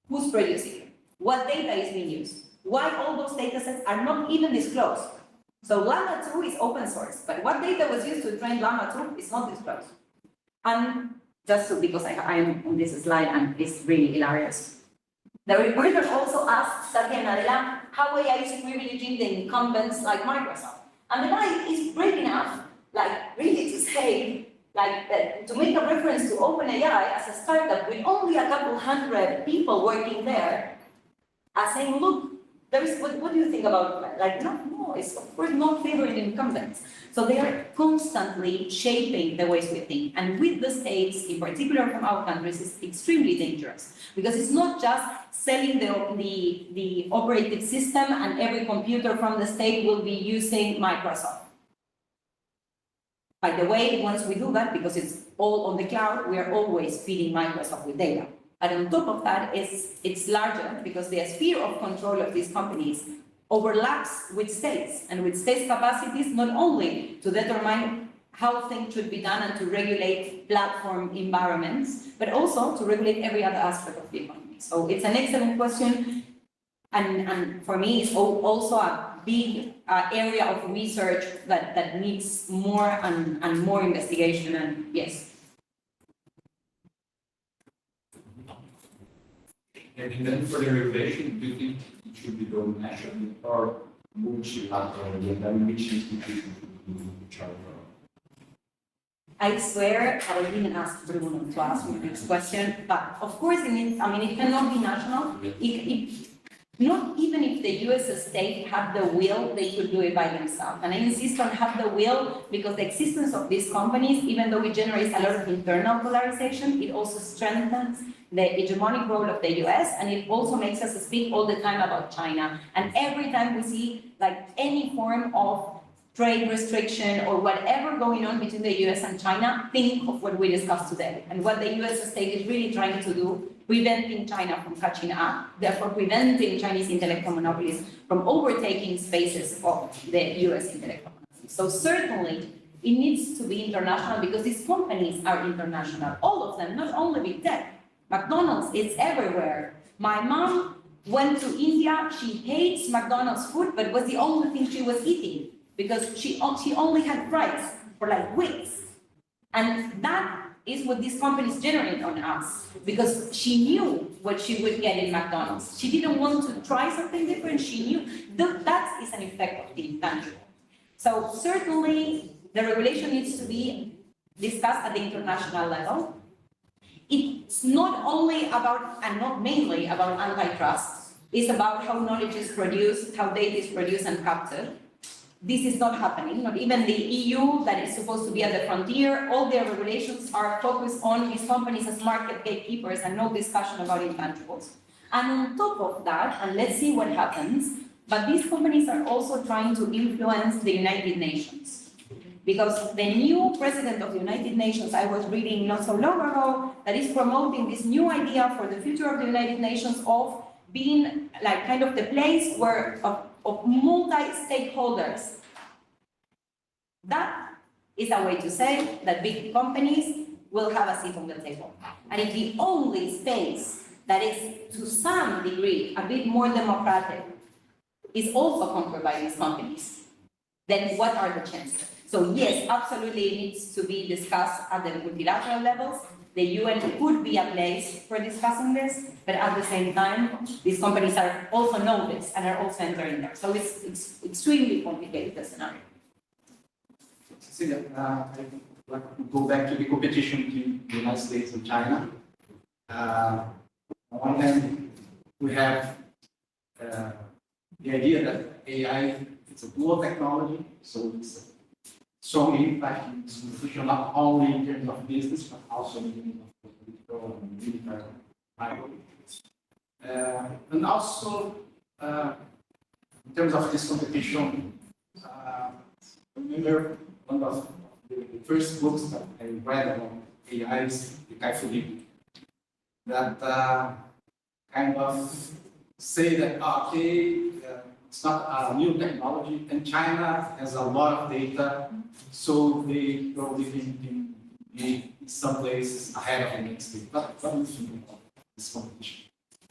Who's producing it? What data is being used? Why all those data sets are not even disclosed? So Llama 2 is open source, but what data was used to train Llama 2 is not disclosed. And because I am on this slide and it's really hilarious. The reporter also asked Satya Nadella how AI is privileging the incumbents like Microsoft. And the guy is brave enough, really to say, to make a reference to OpenAI as a startup with only a couple hundred people working there, saying, look, what do you think about no, it's of course not favoring incumbents. So they are constantly shaping the ways we think. And with the states, in particular from our countries, it's extremely dangerous because it's not just selling the operating system and every computer from the state will be using Microsoft. By the way, once we do that, because it's all on the cloud, we are always feeding Microsoft with data. And on top of that, it's larger because the sphere of control of these companies overlaps with states and with states' capacities not only to determine how things should be done and to regulate platform environments, but also to regulate every other aspect of the economy. So it's an excellent question. And for me, it's also a big area of research that needs more and more investigation. And yes. And then for the regulation, do you think it should be done nationally or multilaterally, and then which institution should be in charge of? I swear that I didn't ask Bruno to ask me this question, but of course it needs, I mean, it cannot be national. Not even if the US state had the will, they could do it by themselves. And I insist on have the will because the existence of these companies, even though it generates a lot of internal polarization, it also strengthens the hegemonic role of the US, and it also makes us speak all the time about China. And every time we see like any form of trade restriction or whatever going on between the US and China, think of what we discussed today and what the US state is really trying to do, preventing China from catching up, therefore preventing Chinese intellectual monopolies from overtaking spaces of the US intellectual monopolies. So certainly it needs to be international because these companies are international, all of them, not only big tech. McDonald's is everywhere. My mom went to India, she hates McDonald's food, but was the only thing she was eating because she only had fries for like weeks. And that is what these companies generate on us, because she knew what she would get in McDonald's. She didn't want to try something different, she knew. That is an effect of the intangible. So certainly the regulation needs to be discussed at the international level. It's not only about, and not mainly about antitrust, it's about how knowledge is produced, how data is produced and captured. This is not happening, not even the EU that is supposed to be at the frontier. All their regulations are focused on these companies as market gatekeepers and no discussion about intangibles. And on top of that, and let's see what happens, but these companies are also trying to influence the United Nations. Because the new president of the United Nations, I was reading not so long ago, that is promoting this new idea for the future of the United Nations of being like kind of the place where of multi-stakeholders. That is a way to say that big companies will have a seat on the table. And if the only space that is to some degree a bit more democratic is also conquered by these companies, then what are the chances? So yes, absolutely it needs to be discussed at the multilateral levels. The UN could be a place for discussing this, but at the same time, these companies are also know this and are also entering there. So it's extremely complicated, the scenario. Cecilia, I'd like to go back to the competition between the United States and China. On one hand, we have the idea that AI is a dual technology, so it's strong impact in the future, not only in terms of business, but also in terms of political and military priorities. And also, in terms of this competition, remember one of the first books that I read about AI is the Capitalism, that kind of say that, okay, it's not a new technology, and China has a lot of data, so they probably can be in some places ahead of the next state. What do you think about this competition?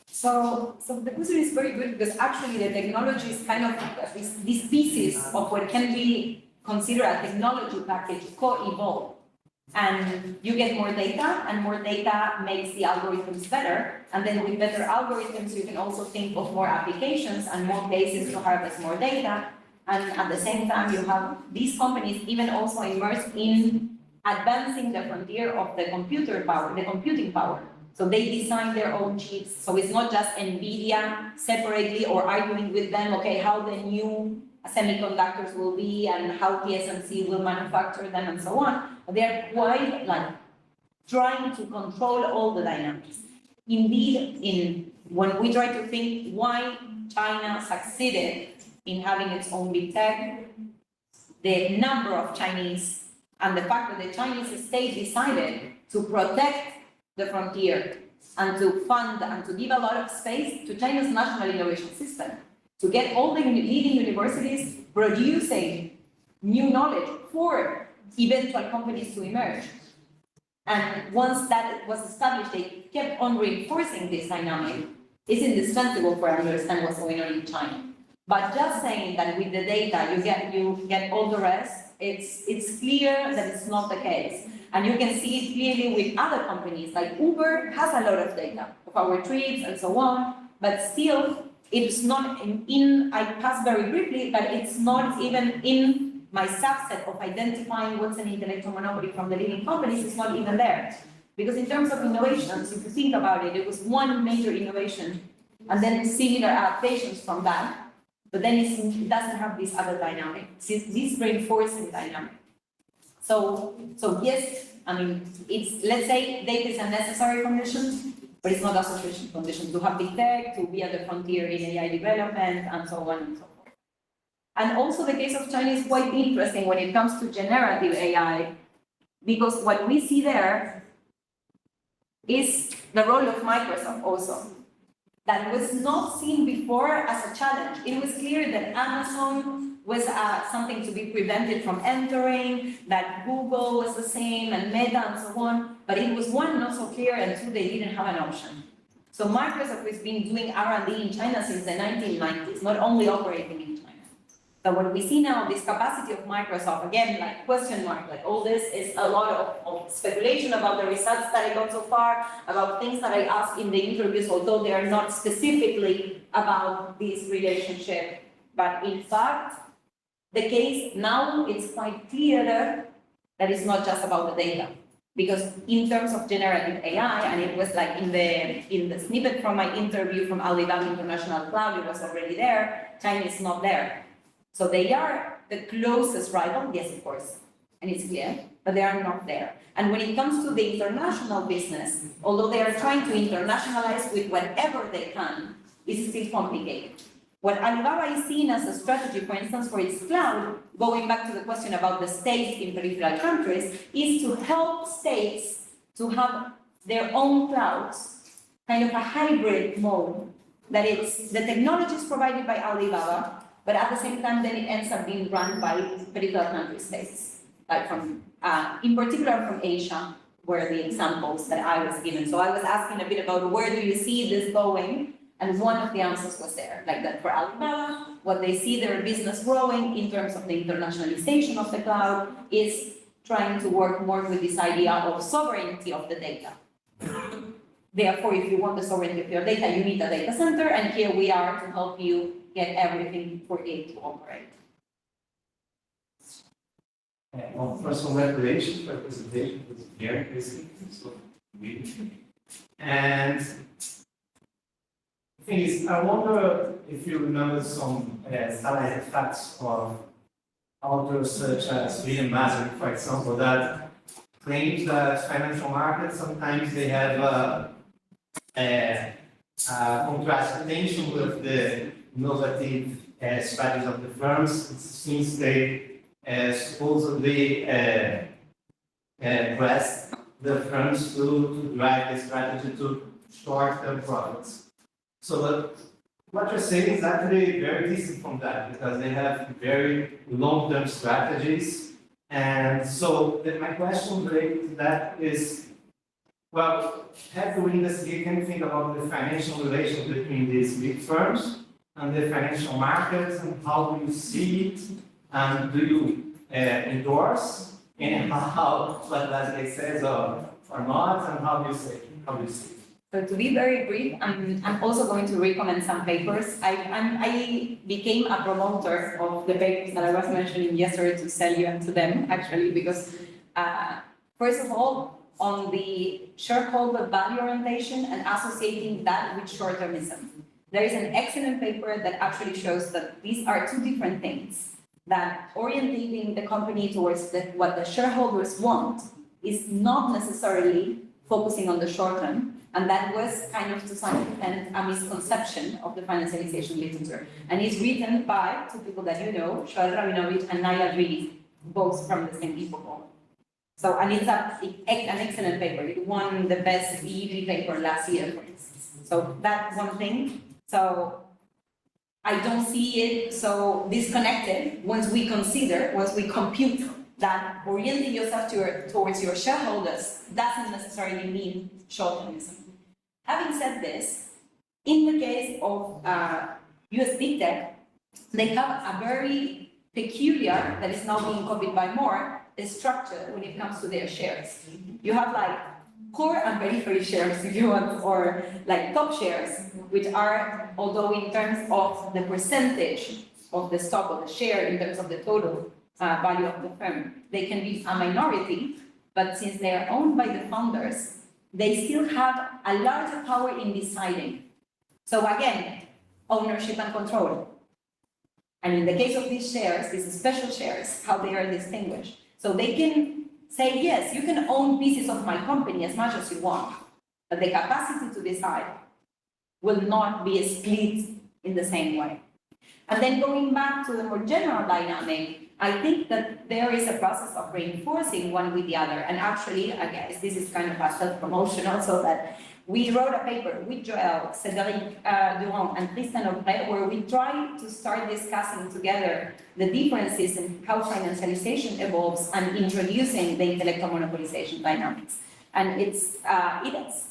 So the question is very good because actually the technology is kind of these pieces of what can be considered a technology package co-evolve. And you get more data, and more data makes the algorithms better. And then with better algorithms, you can also think of more applications and more places to harvest more data. And at the same time, you have these companies even also immersed in advancing the frontier of the computer power, the computing power. So they design their own chips. So it's not just NVIDIA separately or arguing with them, okay, how the new semiconductors will be and how TSMC will manufacture them and so on. But they're quite like trying to control all the dynamics. Indeed, when we try to think why China succeeded in having its own big tech, the number of Chinese and the fact that the Chinese state decided to protect the frontier and to fund and to give a lot of space to China's national innovation system, to get all the leading universities producing new knowledge for eventual companies to emerge. And once that was established, they kept on reinforcing this dynamic. It's indispensable for us to understand what's going on in China. But just saying that with the data you get all the rest, it's clear that it's not the case. And you can see it clearly with other companies, like Uber has a lot of data of our trips and so on, but still it's not I passed very briefly, but it's not even in my subset of identifying what's an intellectual monopoly from the leading companies is not even there. Because in terms of innovations, if you think about it, it was one major innovation and then similar adaptations from that, but then it doesn't have this other dynamic, this reinforcing dynamic. So yes, I mean, let's say data is a necessary condition, but it's not a sufficient condition to have big tech, to be at the frontier in AI development, and so on and so forth. And also the case of China is quite interesting when it comes to generative AI, because what we see there is the role of Microsoft also. That was not seen before as a challenge. It was clear that Amazon was something to be prevented from entering, that Google was the same, and Meta and so on, but it was one, not so clear, and two, they didn't have an option. So Microsoft has been doing R&D in China since the 1990s, not only operating in China. So what we see now, this capacity of Microsoft, again, like question mark, like all this is a lot of speculation about the results that I got so far, about things that I asked in the interviews, although they are not specifically about this relationship. But in fact, the case now, it's quite clear that it's not just about the data. Because in terms of generative AI, and it was like in the snippet from my interview from Alibaba International Cloud, it was already there, China is not there. So they are the closest rival, yes, of course, and it's clear, but they are not there. And when it comes to the international business, although they are trying to internationalize with whatever they can, it's still complicated. What Alibaba is seeing as a strategy, for instance, for its cloud, going back to the question about the states in peripheral countries, is to help states to have their own clouds, kind of a hybrid mode, that it's the technology is provided by Alibaba, but at the same time, then it ends up being run by peripheral country states, like from, in particular from Asia, were the examples that I was given. So I was asking a bit about where do you see this going, and one of the answers was there, like that for Alibaba, what they see their business growing in terms of the internationalization of the cloud is trying to work more with this idea of sovereignty of the data. Therefore, if you want the sovereignty of your data, you need a data center, and here we are to help you get everything for it to operate. Well, first, congratulations for the presentation. It was very interesting. So, and the thing is, I wonder if you remember some salient facts of authors such as William Mazur, for example, that claims that financial markets sometimes they have contrast tension with the innovative strategies of the firms, since they supposedly press the firms to drive the strategy to short-term profits. So what you're saying is actually very distant from that, because they have very long-term strategies. And so my question related to that is, well, have you investigated anything about the financial relation between these big firms and the financial markets, and how do you see it, and do you endorse, and what Leslie says or not, and how do you see it? So to be very brief, I'm also going to recommend some papers. I became a promoter of the papers that I was mentioning yesterday to sell you and to them, actually, because first of all, on the shareholder value orientation and associating that with short-termism. There is an excellent paper that actually shows that these are two different things, that orientating the company towards what the shareholders want is not necessarily focusing on the short term, and that was kind of to some extent a misconception of the financialization literature. And it's written by two people that you know, Shoel Rabinovich and Naya Reed, both from the same people. So, and it's an excellent paper. It won the best EEP paper last year, for instance. So that's one thing. So I don't see it so disconnected once we compute that orienting yourself towards your shareholders doesn't necessarily mean short-termism. Having said this, in the case of US big tech, they have a very peculiar, that is now being copied by more, structure when it comes to their shares. You have like core and periphery shares, if you want, or like top shares, which are, although in terms of the percentage of the stock of the share in terms of the total, value of the firm. They can be a minority, but since they are owned by the founders, they still have a larger power in deciding. So again, ownership and control. And in the case of these shares, these special shares, how they are distinguished. So they can say, yes, you can own pieces of my company as much as you want, but the capacity to decide will not be split in the same way. And then going back to the more general dynamic, I think that there is a process of reinforcing one with the other. And actually, I guess this is kind of a self-promotion also, that we wrote a paper with Joel, Cédric Durand, and Tristan Aubray, where we try to start discussing together the differences in how financialization evolves and introducing the intellectual monopolization dynamics. And it's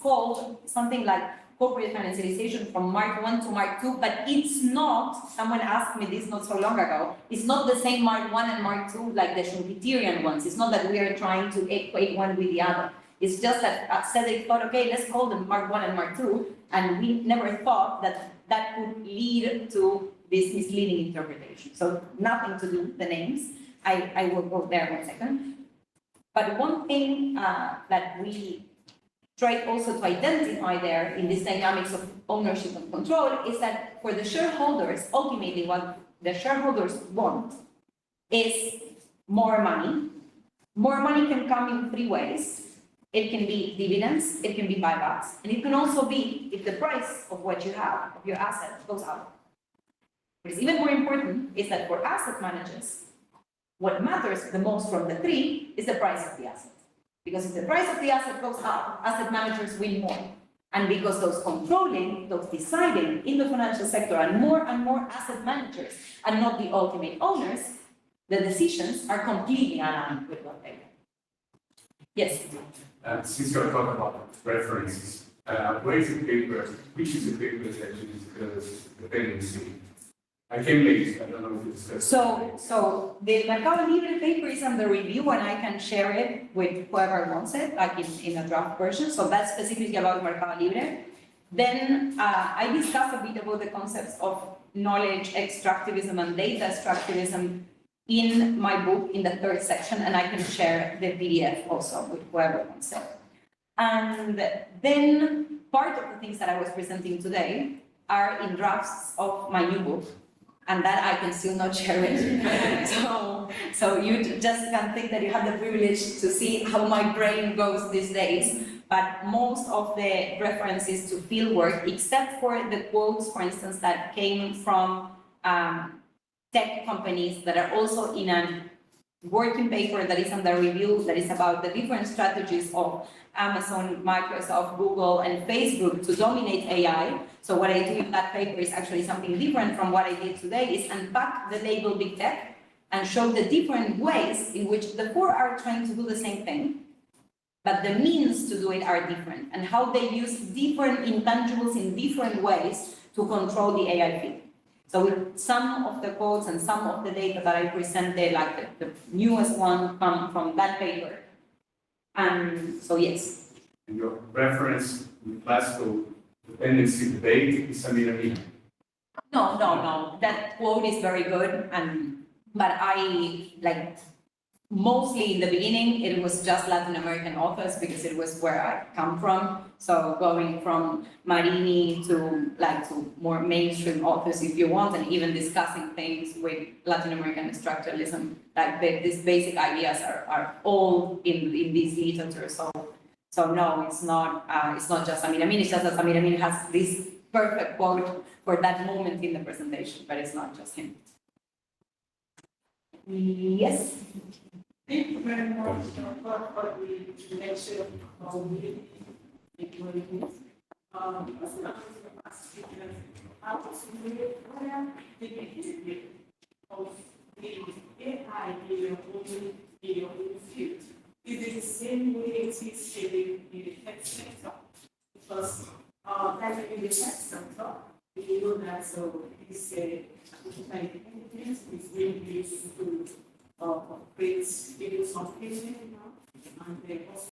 called something like corporate financialization from Mark I to Mark II, but it's not, someone asked me this not so long ago, it's not the same Mark I and Mark II like the Schumpeterian ones. It's not that we are trying to equate one with the other. It's just that Cedric thought, okay, let's call them Mark I and Mark II, and we never thought that that could lead to this misleading interpretation. So nothing to do with the names. I will go there 1 second. But one thing that we try also to identify there in this dynamics of ownership and control is that for the shareholders, ultimately what the shareholders want is more money. More money can come in 3 ways. It can be dividends, it can be buybacks, and it can also be if the price of what you have, of your asset, goes up. What is even more important is that for asset managers, what matters the most from the 3 is the price of the asset. Because if the price of the asset goes up, asset managers win more. And because those controlling, those deciding in the financial sector and more asset managers and not the ultimate owners, the decisions are completely aligned with what they want. Yes? Since you're talking about references, where is the paper, which is the paper that is the dependency? I came late, I don't know if it's discussed. So the Mercado Libre paper is under review and I can share it with whoever wants it, like in a draft version. So that's specifically about Mercado Libre. Then I discussed a bit about the concepts of knowledge extractivism and data extractivism in my book in the 3rd section, and I can share the PDF also with whoever wants it. And then part of the things that I was presenting today are in drafts of my new book, and that I can still not share it. so you just can think that you have the privilege to see how my brain goes these days. But most of the references to fieldwork, except for the quotes, for instance, that came from tech companies that are also in a working paper that is under review, that is about the different strategies of Amazon, Microsoft, Google, and Facebook to dominate AI. So what I do in that paper is actually something different from what I did today, is unpack the label big tech and show the different ways in which the 4 are trying to do the same thing, but the means to do it are different, and how they use different intangibles in different ways to control the AI field. So with some of the quotes and some of the data that I presented, like the newest one come from that paper. And so, yes. And your reference with classical dependency debate is Samir Amin. No. That quote is very good, but I mostly in the beginning, it was just Latin American authors because it was where I come from. So going from Marini to more mainstream authors, if you want, and even discussing things with Latin American structuralism, these basic ideas are all in this literature. So no, it's not just Samir Amin. It's just that Samir Amin has this perfect quote for that moment in the presentation, but it's not just him. Yes. Thank you very much for the lecture of the economics. I was wondering where the behavior of the AI in the field is it the same way it is in the tech sector? Because that in the tech sector, we know that this intelligence is being used to create videos of patient and they also